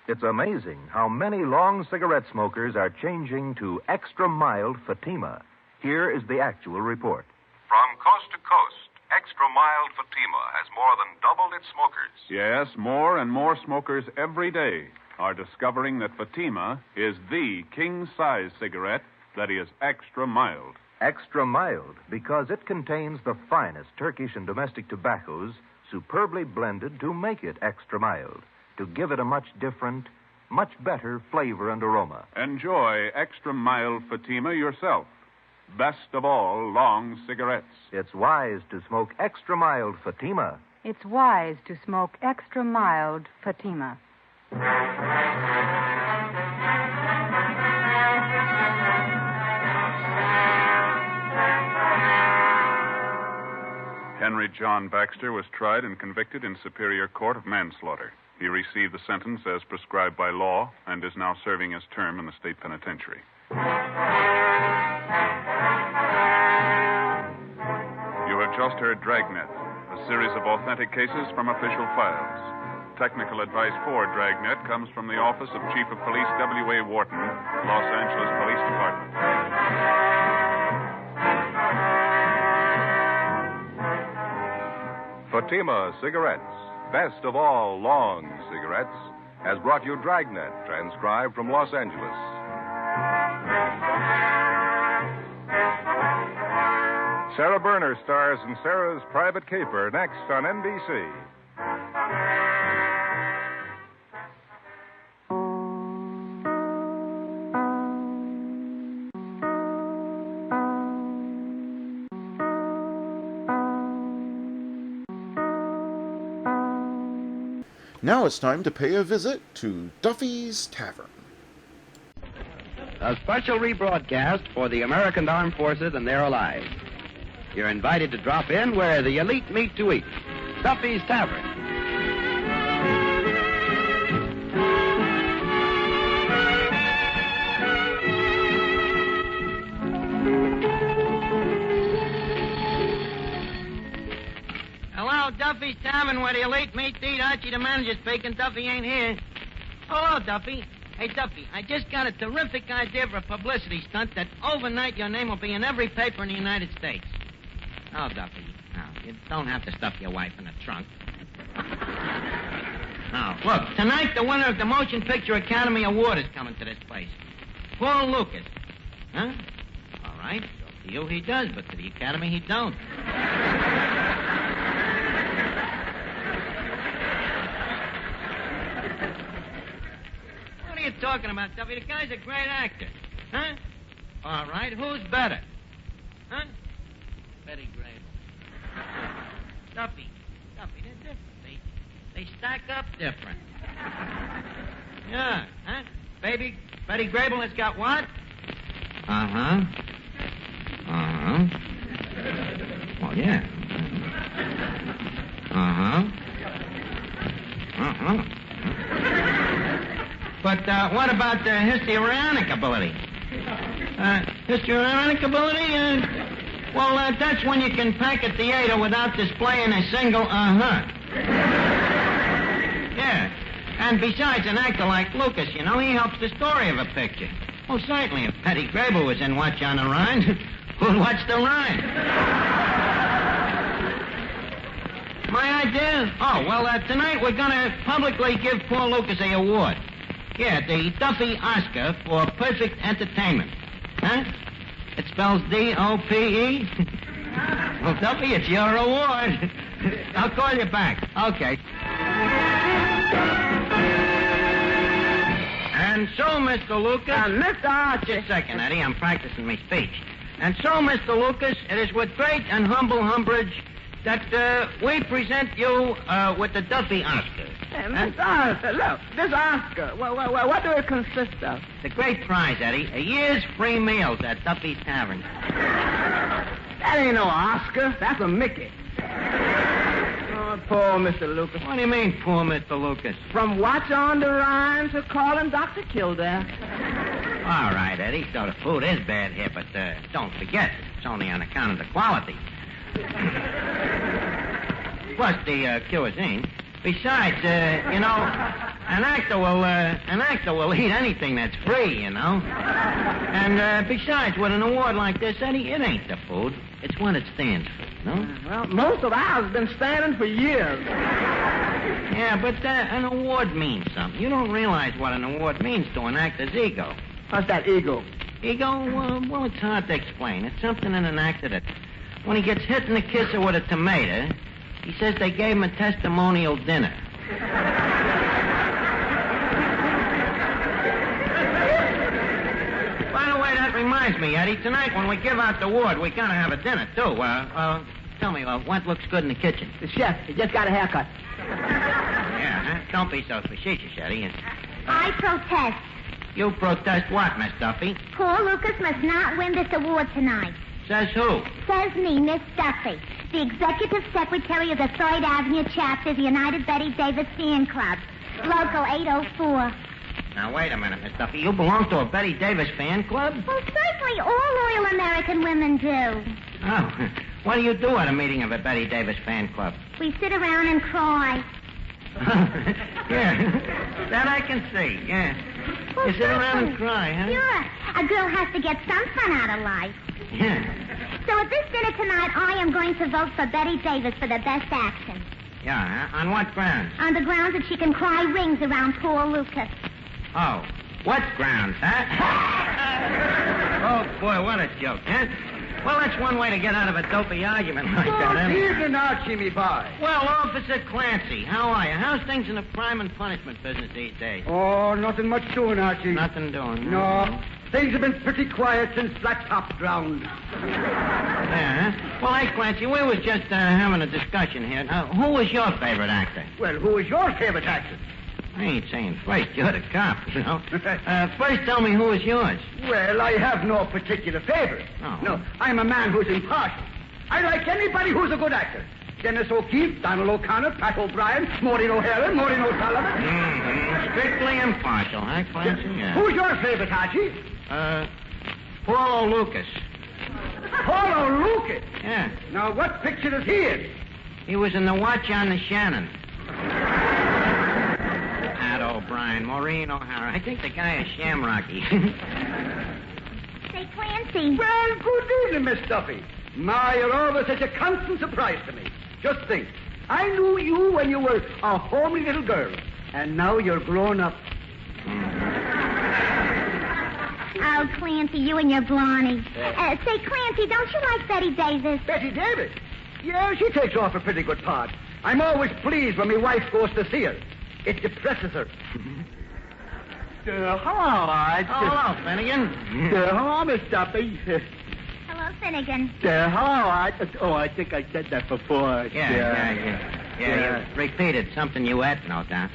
It's amazing how many long cigarette smokers are changing to extra mild Fatima. Here is the actual report. From coast to coast, Extra Mild Fatima has more than doubled its smokers. Yes, more and more smokers every day are discovering that Fatima is the king-size cigarette that is extra mild. Extra mild because it contains the finest Turkish and domestic tobaccos superbly blended to make it extra mild, to give it a much different, much better flavor and aroma. Enjoy extra mild Fatima yourself. Best of all, long cigarettes. It's wise to smoke extra mild Fatima. It's wise to smoke extra mild Fatima. Henry John Baxter was tried and convicted in Superior Court of manslaughter. He received the sentence as prescribed by law and is now serving his term in the state penitentiary. You have just heard Dragnet, a series of authentic cases from official files. Technical advice for Dragnet comes from the Office of Chief of Police W.A. Wharton, Los Angeles Police Department. Fatima Cigarettes, best of all long cigarettes, has brought you Dragnet, transcribed from Los Angeles. Sarah Berner stars in Sarah's Private Caper next on NBC. Now it's time to pay a visit to Duffy's Tavern. A special rebroadcast for the American Armed Forces and their allies. You're invited to drop in where the elite meet to eat. Duffy's Tavern. Hello, Duffy's Tavern, where the elite meet to eat. Archie, the manager, speaking. Duffy ain't here. Hello, Duffy. Hey, Duffy, I just got a terrific idea for a publicity stunt that overnight your name will be in every paper in the United States. Oh, Duffy, no, you don't have to stuff your wife in a trunk. No, look, tonight the winner of the Motion Picture Academy Award is coming to this place. Paul Lucas. Huh? All right, so to you he does, but to the Academy he don't. What are you talking about, Duffy? The guy's a great actor. Huh? All right, who's better? Huh? Betty Grable. Duffy, they're different. They stack up different. Yeah, huh? Betty Grable has got what? Uh-huh. Uh-huh. Well, yeah. Uh-huh. Uh-huh. But what about the histrionic ability? Histrionic ability? Well, that's when you can pack a theater without displaying a single uh-huh. Yeah. And besides, an actor like Lucas, you know, he helps the story of a picture. Well, certainly, if Betty Grable was in Watch on the Rhine, who'd watch the Rhine? My idea? Oh, well, tonight we're going to publicly give Paul Lucas an award. Yeah, the Duffy Oscar for perfect entertainment. Huh? It spells D-O-P-E? Well, Duffy, it's your award. I'll call you back. Okay. And so, Mr. Lucas... Mr. Archie... Just a second, Eddie. I'm practicing my speech. And so, Mr. Lucas, it is with great and humble umbrage that we present you with the Duffy Oscar. Mr. Arthur, look, this Oscar, what do it consist of? The great prize, Eddie, a year's free meals at Duffy's Tavern. That ain't no Oscar. That's a Mickey. Oh, poor Mr. Lucas. What do you mean, poor Mr. Lucas? From Watch on the Rhine to calling Dr. Kildare. All right, Eddie, so the food is bad here, but don't forget, it's only on account of the quality. Plus the cuisine. Besides, you know, an actor will eat anything that's free, you know. And besides, with an award like this, Eddie, it ain't the food. It's what it stands for, no? Well, most of ours has been standing for years. Yeah, but an award means something. You don't realize what an award means to an actor's ego. What's that ego? Ego? Well, it's hard to explain. It's something in an actor that, when he gets hit in the kisser with a tomato, he says they gave him a testimonial dinner. By the way, that reminds me, Eddie, tonight when we give out the award, we gotta have a dinner, too. Tell me, what looks good in the kitchen? The chef. He just got a haircut. Yeah, huh? Don't be so facetious, Eddie. I protest. You protest what, Miss Duffy? Paul Lucas must not win this award tonight. Says who? Says me, Miss Duffy, the executive secretary of the 3rd Avenue chapter of the United Betty Davis Fan Club, Local 804. Now, wait a minute, Miss Duffy. You belong to a Betty Davis fan club? Well, certainly all loyal American women do. Oh, what do you do at a meeting of a Betty Davis fan club? We sit around and cry. Yeah, that I can see, yeah. Well, you sit around and cry, huh? Sure. A girl has to get some fun out of life. Yeah. So at this dinner tonight, I am going to vote for Betty Davis for the best action. Yeah, huh? On what grounds? On the grounds that she can cry rings around Paul Lucas. Oh, what grounds, huh? Oh, boy, what a joke, huh? Well, that's one way to get out of a dopey argument like that, anyway. Evening, Archie, me boy. Well, Officer Clancy, how are you? How's things in the crime and punishment business these days? Oh, nothing much doing, Archie. Nothing doing? No. Things have been pretty quiet since Blacktop drowned. Yeah, huh? Well, hey, Clancy, we was just having a discussion here. Now, who was your favorite actor? Well, who is your favorite actor? I ain't saying first. You're the cop, you know. First, tell me who was yours. Well, I have no particular favorite. Oh. No, I'm a man who's impartial. I like anybody who's a good actor. Dennis O'Keefe, Donald O'Connor, Pat O'Brien, Maureen O'Hara, Maureen O'Sullivan. Mm-hmm. Strictly impartial, huh, Clancy? Yeah. Who's your favorite, Haji? Paul Lucas. Paul O'Lucas? Yeah. Now, what picture is he in? He was in The Watch on the Shannon. Pat O'Brien, Maureen O'Hara. I think the guy is Shamrocky. Say, Clancy. Well, good evening, Miss Duffy. My, you're always such a constant surprise to me. Just think. I knew you when you were a homely little girl, and now you're grown up. Oh, Clancy, you and your blondie. Say, Clancy, don't you like Betty Davis? Betty Davis? Yeah, she takes off a pretty good part. I'm always pleased when my wife goes to see her. It depresses her. Hello, Finnegan. Hello, Miss Duffy. Hello, Finnegan. I think I said that before. Yeah, you repeated something you had, no doubt.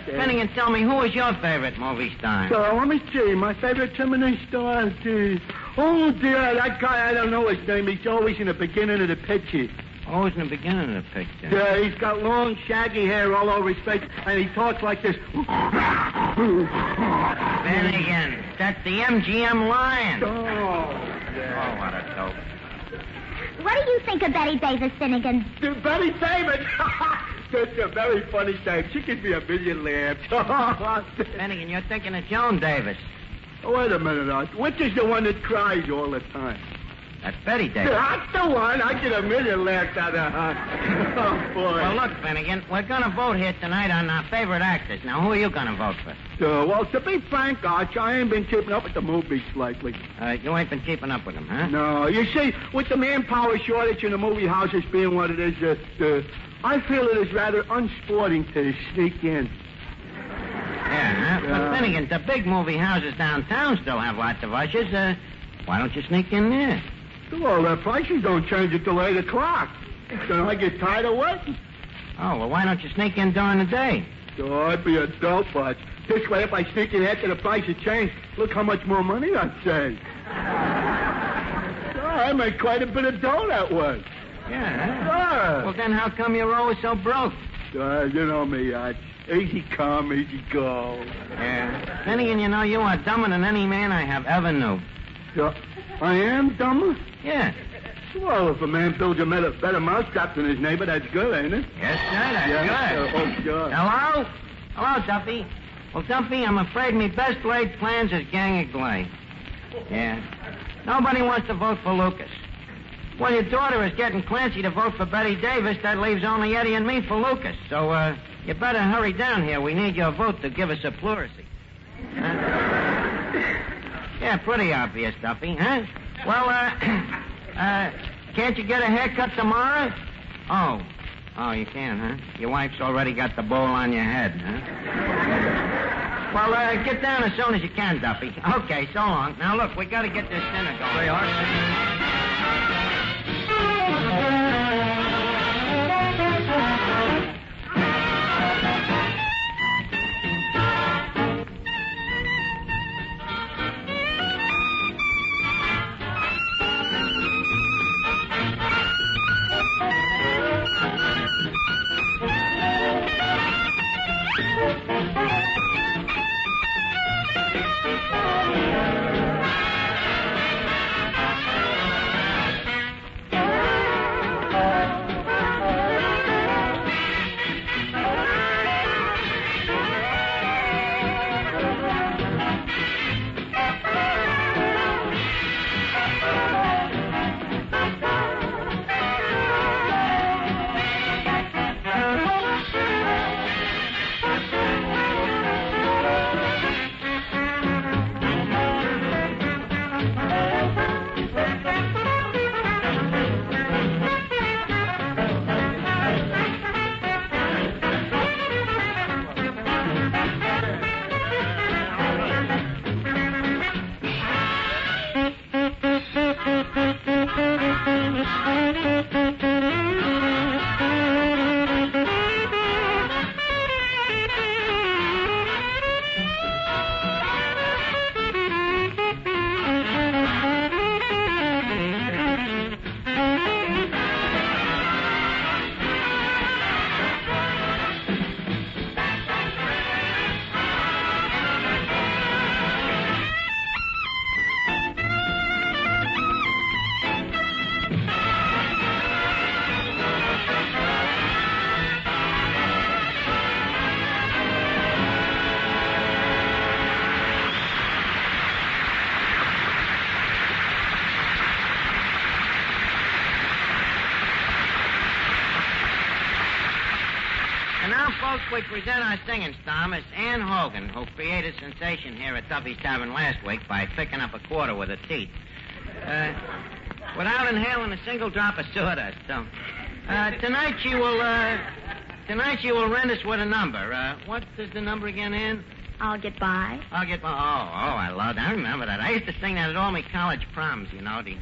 Finnegan, tell me, who was your favorite movie star? Let me see. My favorite feminine star is... Oh, dear, that guy, I don't know his name. He's always in the beginning of the picture. Always in the beginning of the picture? Yeah, he's got long, shaggy hair all over his face, and he talks like this. Finnegan, that's the MGM Lion. Oh, what a dope. What do you think of Betty Davis, Finnegan? Betty Davis? That's a very funny name. She gives me a million laughs. Finnegan, you're thinking of Joan Davis. Oh, wait a minute, Art. Which is the one that cries all the time? That's Betty Davis. That's the one. I get a million laughs out of her. Oh, boy. Well, look, Finnegan, we're going to vote here tonight on our favorite actors. Now, who are you going to vote for? Well, to be frank, Arch, I ain't been keeping up with the movies lately. You ain't been keeping up with them, huh? No. You see, with the manpower shortage in the movie houses being what it is, I feel it is rather unsporting to sneak in. Yeah, huh? But, Finnegan, the big movie houses downtown still have lots of ushers. Why don't you sneak in there? Well, the prices don't change until 8 o'clock. Then I get tired of waiting. Oh, well, why don't you sneak in during the day? Oh, I'd be a dope, Bud. This way, if I sneak in after the prices change, look how much more money I'd save. I make quite a bit of dough that way. Yeah? Well, then how come you're always so broke? You know me, easy come, easy go. Yeah. Finnegan, you know, you are dumber than any man I have ever knew. I am dumber? Yeah. Well, if a man builds a better mousetrap than his neighbor, that's good, ain't it? Yes, sir, that's good. Oh, God. Hello? Hello, Duffy. Well, Duffy, I'm afraid me best laid plans is gang agley. Yeah. Nobody wants to vote for Lucas. Well, your daughter is getting Clancy to vote for Betty Davis. That leaves only Eddie and me for Lucas. So, you better hurry down here. We need your vote to give us a pleurisy. Yeah, pretty obvious, Duffy, huh? Well, can't you get a haircut tomorrow? Oh, you can, huh? Your wife's already got the bowl on your head, huh? Well, get down as soon as you can, Duffy. Okay, so long. Now, look, we got to get this dinner going. They are. And now, folks, we present our singing star, Miss Ann Hogan, who created sensation here at Duffy's Tavern last week by picking up a quarter with her teeth. Without inhaling a single drop of sawdust. So, tonight she will rent us with a number. What is the number again, Ann? I'll get by. I'll get by. I love that. I remember that. I used to sing that at all my college proms, you know, the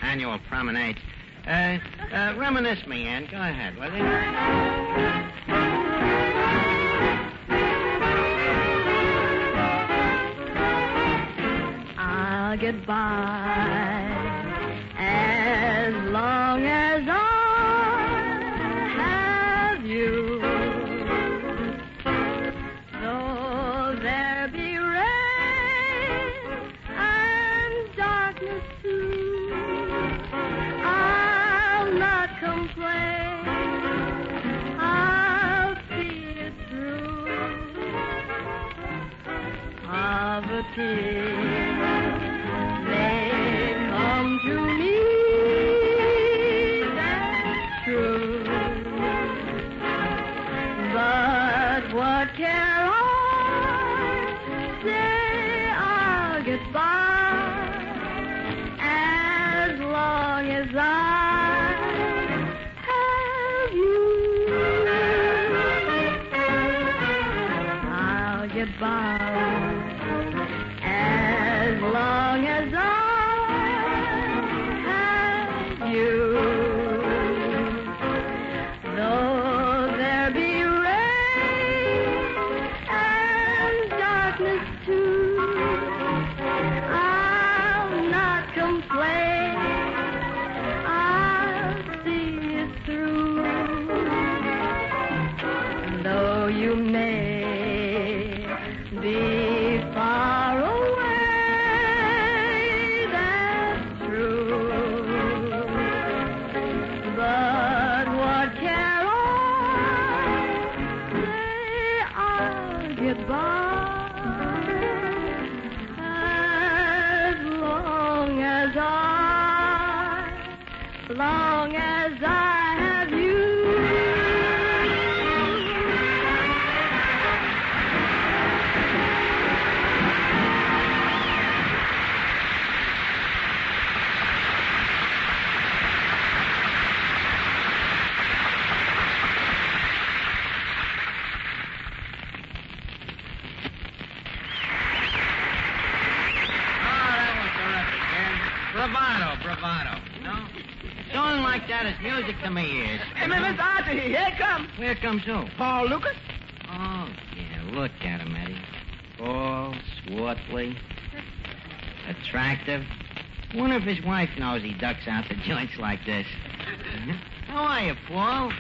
annual promenades. Reminisce me, Ann. Go ahead, will you? I'll get by as long as I have you. Though there be rain and darkness too, I'll not complain. I'll see it through. Poverty may come to me, that's true. But what care I? Say I'll get by as long as I have you. I'll get by as long as I have you. Though there be rain and darkness too, I'll not complain. I'll see it through. Though you may be far away, that's true. But what care I? Say I'll get by as long as I have you. Bravado. No? Song like that is music to me ears. Hey, Miss Archie, here it comes. Here comes who? Paul Lucas. Oh, yeah, look at him, Eddie. Tall, swarthy, attractive. Wonder if his wife knows he ducks out to joints like this. How are you, Paul?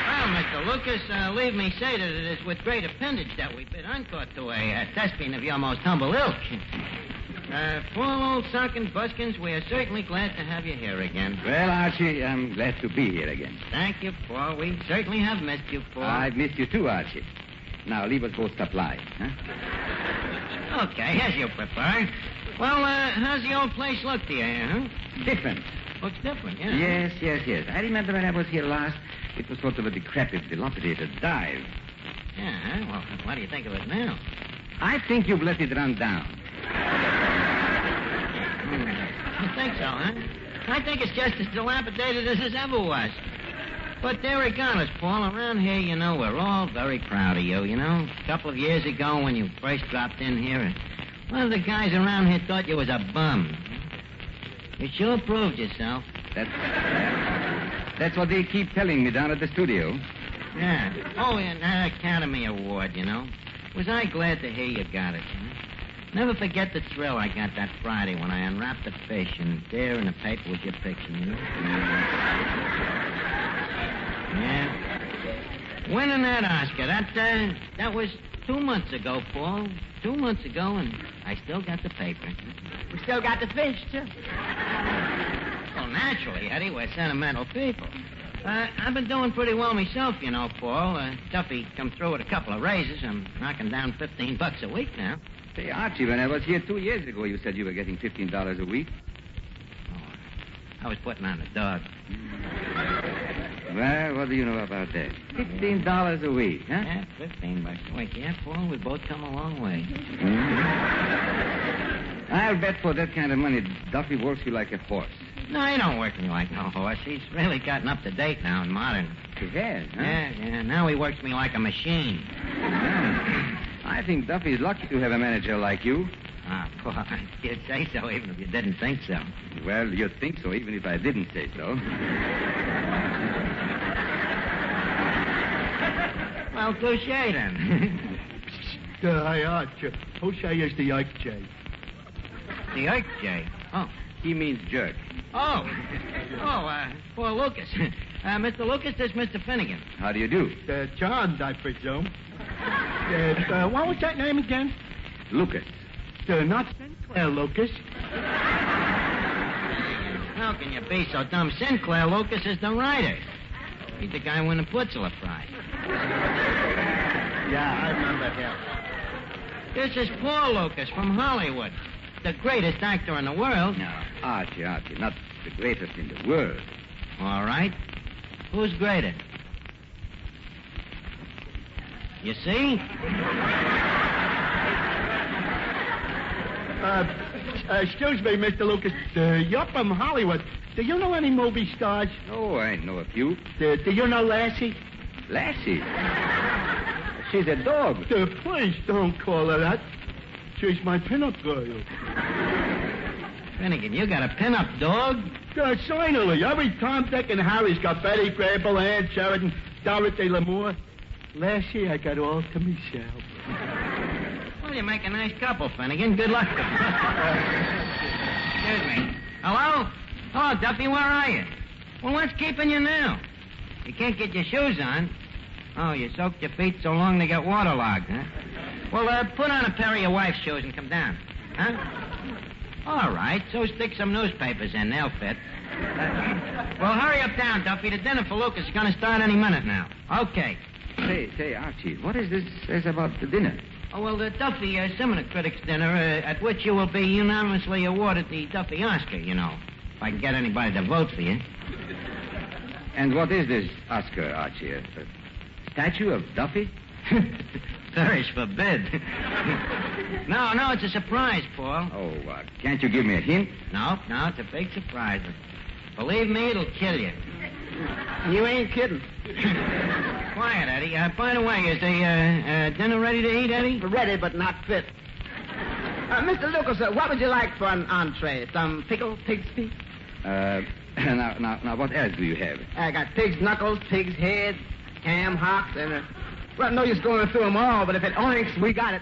Well, Mr. Lucas, leave me say that it is with great appendage that we bid encore to a thespian of your most humble ilk. Paul, old sock and buskins, we are certainly glad to have you here again. Well, Archie, I'm glad to be here again. Thank you, Paul. We certainly have missed you, Paul. I've missed you too, Archie. Now, leave us both supply, huh? Okay, as you prefer. Well, how's the old place look to you, huh? Different. Looks different, yeah. Yes. I remember when I was here last, it was sort of a decrepit, dilapidated dive. Yeah, well, what do you think of it now? I think you've let it run down. You think so, huh? I think it's just as dilapidated as it ever was. But there regardless, Paul, around here, you know, we're all very proud of you, you know. A couple of years ago when you first dropped in here, one of the guys around here thought you was a bum. You sure proved yourself. That's what they keep telling me down at the studio. Yeah. Oh, and that Academy Award, you know. Was I glad to hear you got it, you know? Never forget the thrill I got that Friday when I unwrapped the fish, and there in the paper was your picture, you know? Yeah. Winning that Oscar, that was 2 months ago, Paul. 2 months ago, and I still got the paper. We still got the fish, too. Well, naturally, Eddie, we're sentimental people. I've been doing pretty well myself, you know, Paul. Duffy come through with a couple of raises. I'm knocking down $15 a week now. Say, Archie, when I was here 2 years ago, you said you were getting $15 a week. Oh, I was putting on the dog. Well, what do you know about that? $15 a week, huh? Yeah, $15 a week. Yeah, Paul, we both come a long way. I'll bet for that kind of money, Duffy works you like a horse. No, he don't work me like no horse. He's really gotten up to date now and modern. He has, huh? Yeah. Now he works me like a machine. I think Duffy's lucky to have a manager like you. Ah, Paul, you'd say so even if you didn't think so. Well, you'd think so even if I didn't say so. Well, touche then. Hi, Arch. Touche is the Ike J. The Ike J? Oh. He means jerk. Oh, Paul Lucas. Mr. Lucas, this is Mr. Finnegan. How do you do? John, I presume. What was that name again? Lucas. Not Sinclair Lucas. How can you be so dumb? Sinclair Lucas is the writer. He's the guy winning Pulitzer Prize. Yeah, I remember him. This is Paul Lucas from Hollywood. The greatest actor in the world. No, Archie, not the greatest in the world. All right. Who's greater? You see? Excuse me, Mr. Lucas. You're from Hollywood. Do you know any movie stars? Oh, I know a few. Do you know Lassie? Lassie? She's a dog. Please don't call her that. She's my pinup girl. Finnegan, you got a pinup dog? Finally. Every Tom, Dick, and Harry's got Betty Grable, Ann Sheridan, Dorothy Lamour. Lassie, I got all to myself. Well, you make a nice couple, Finnegan. Good luck to you. Excuse me. Hello? Hello, Duffy, where are you? Well, what's keeping you now? You can't get your shoes on. Oh, you soaked your feet so long they got waterlogged, huh? Well, put on a pair of your wife's shoes and come down. Huh? All right, so stick some newspapers in. They'll fit. Well, hurry up down, Duffy. The dinner for Lucas is going to start any minute now. Okay. Say, Archie, what is this says about the dinner? Oh, well, the Duffy Seminar Critics Dinner, at which you will be unanimously awarded the Duffy Oscar, you know. If I can get anybody to vote for you. And what is this Oscar, Archie? A statue of Duffy? Perish forbid. No, it's a surprise, Paul. Oh, can't you give me a hint? No, it's a big surprise. Believe me, it'll kill you. You ain't kidding. Quiet, Eddie. By the way, is the dinner ready to eat, Eddie? Ready, but not fit. Mr. Lucas, what would you like for an entree? Some pickled pig's feet? Now, what else do you have? I got pig's knuckles, pig's head, ham hocks, and... well, no use going through them all, but if it oinks, we got it.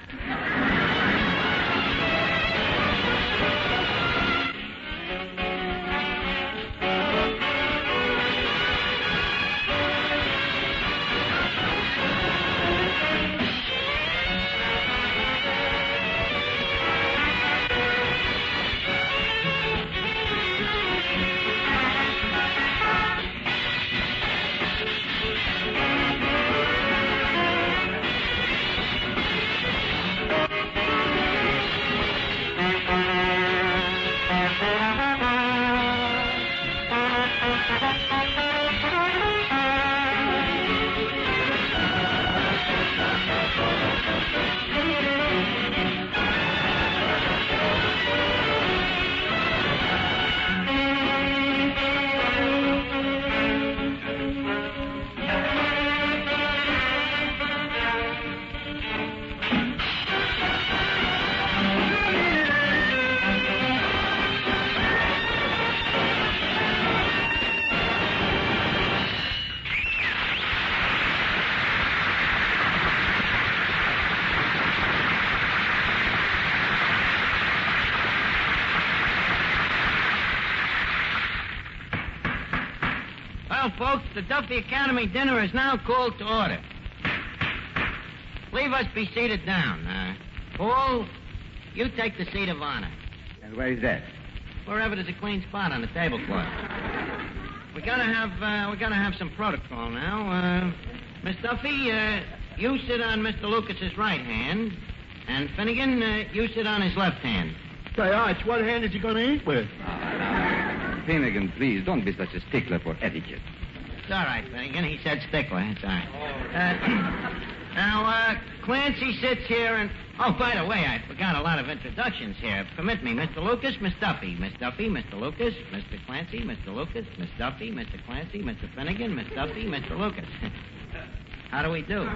Well, folks, the Duffy Academy dinner is now called to order. Leave us be seated down. Paul, you take the seat of honor. And where is that? Wherever there's a clean spot on the tablecloth. We gotta have some protocol now. Miss Duffy, you sit on Mr. Lucas's right hand, and Finnegan, you sit on his left hand. Say, Arch, what hand is he going to eat with? Finnegan, please, don't be such a stickler for etiquette. It's all right, Finnegan. He said stickler. It's all right. Now, Clancy sits here and... Oh, by the way, I forgot a lot of introductions here. Permit me, Mr. Lucas, Miss Duffy. Miss Duffy, Mr. Lucas, Mr. Clancy, Mr. Lucas, Miss Duffy, Mr. Clancy, Mr. Finnegan, Miss Duffy, Mr. Lucas. How do we do?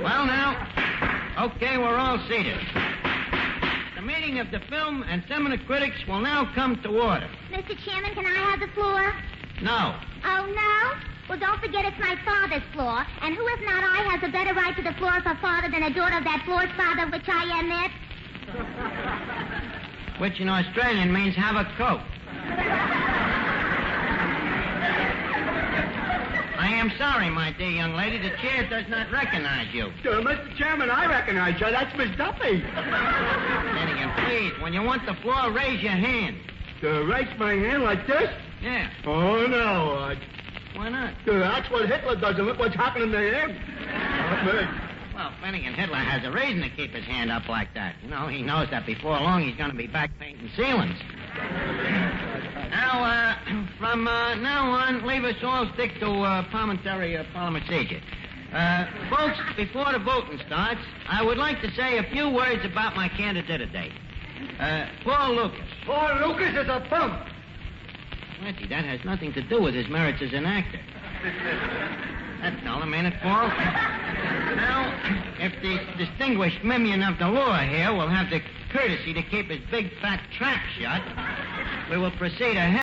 Well, now, okay, we're all seated. The meeting of the film and seminar critics will now come to order. Mr. Chairman, can I have the floor? No. Oh, no? Well, don't forget it's my father's floor. And who, if not I, has a better right to the floor of her father than a daughter of that floor's father, which I am it? Which in Australian means have a coat. I am sorry, my dear young lady. The chair does not recognize you. Mr. Chairman, I recognize you. That's Miss Duffy. Finnegan, please, when you want the floor, raise your hand. Raise my hand like this? Yeah. Oh, no. Why not? That's what Hitler does, and look what's happening to him. Well, Finnegan, Hitler has a reason to keep his hand up like that. You know, he knows that before long he's going to be back painting ceilings. Now, from now on, leave us all stick to parliamentary procedure. Folks, before the voting starts, I would like to say a few words about my candidate today. Paul Lucas. Paul Lucas is a punk. Clancy, that has nothing to do with his merits as an actor. That's all, ain't it, Paul? Now, if the distinguished minion of the law here will have the courtesy to keep his big fat trap shut, we will proceed ahead.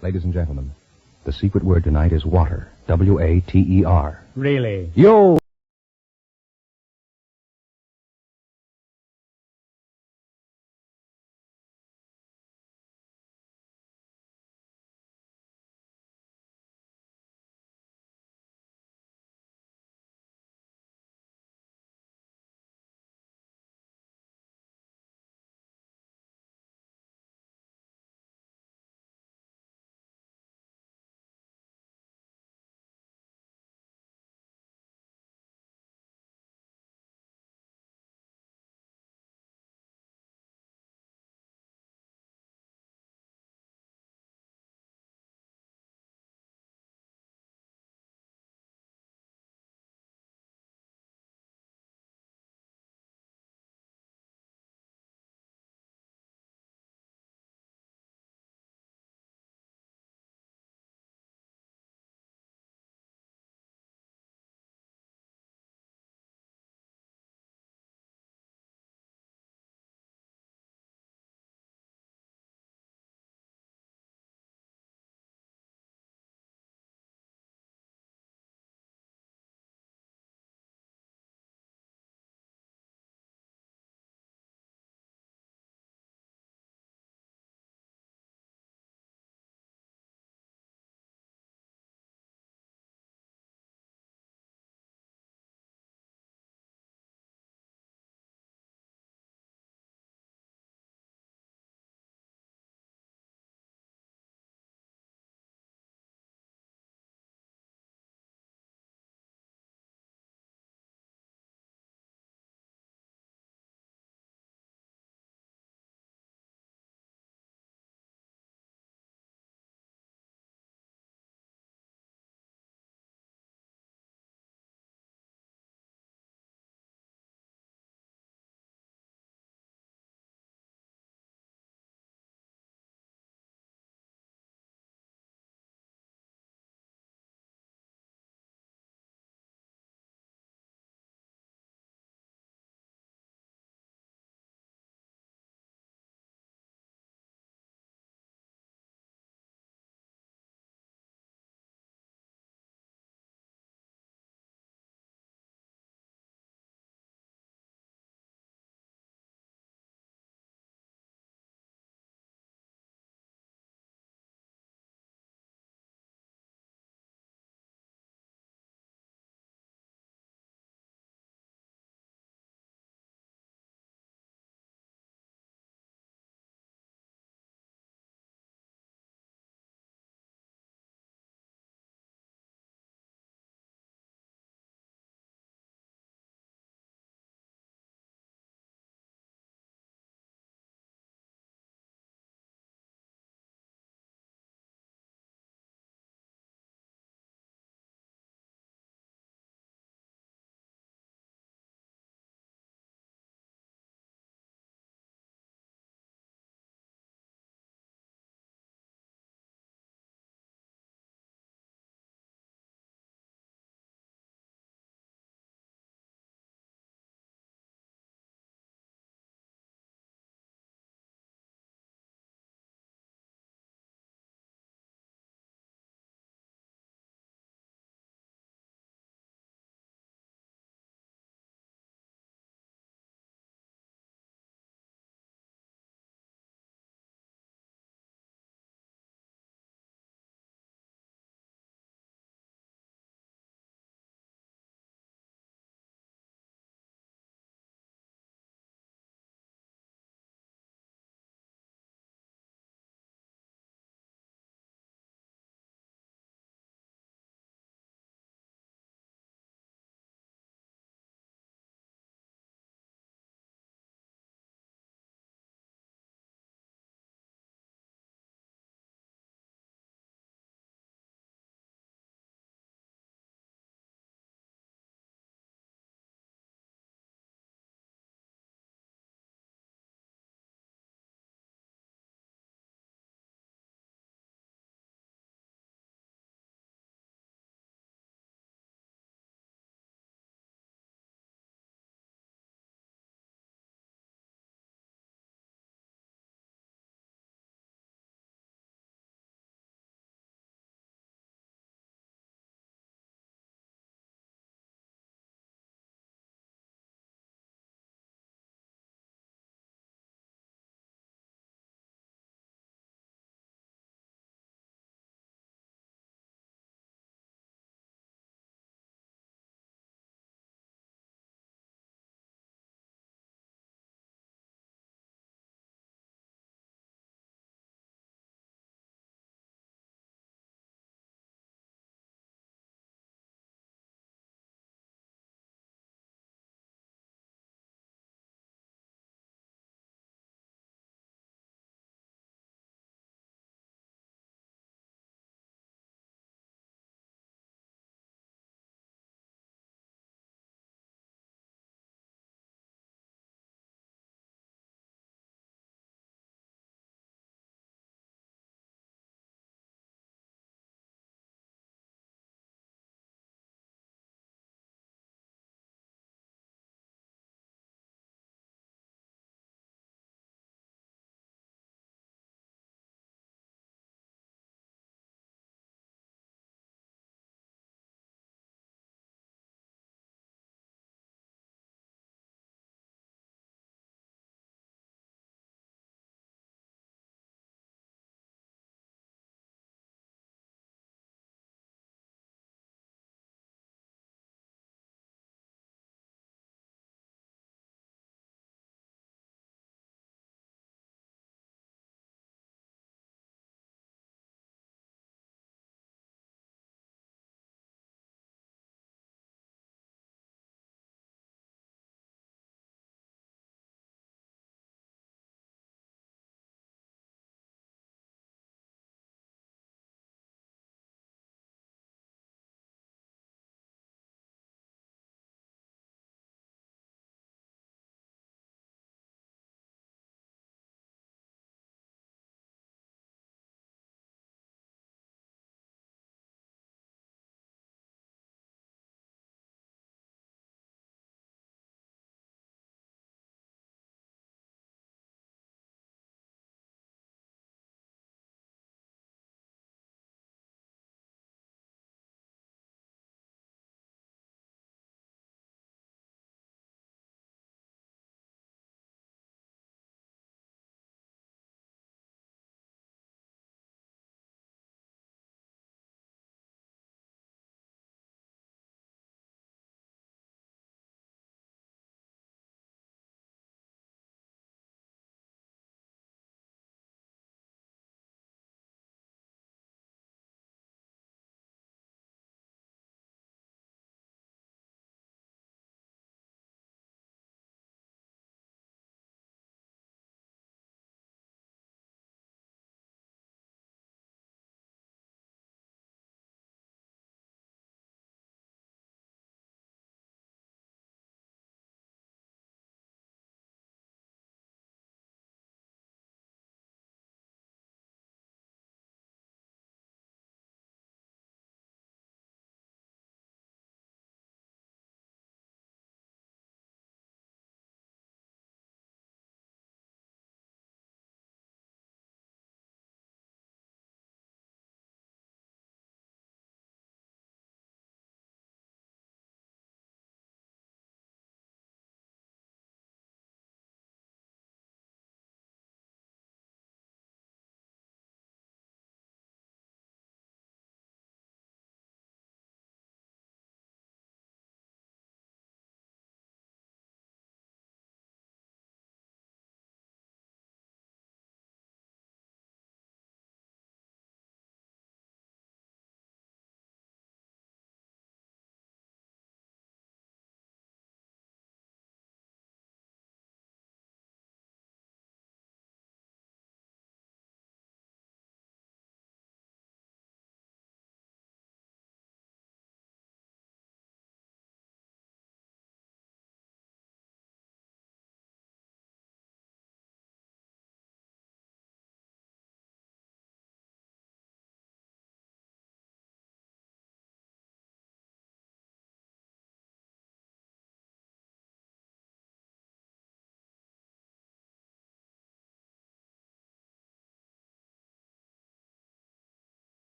Ladies and gentlemen, the secret word tonight is water. W-A-T-E-R. Really? Yo!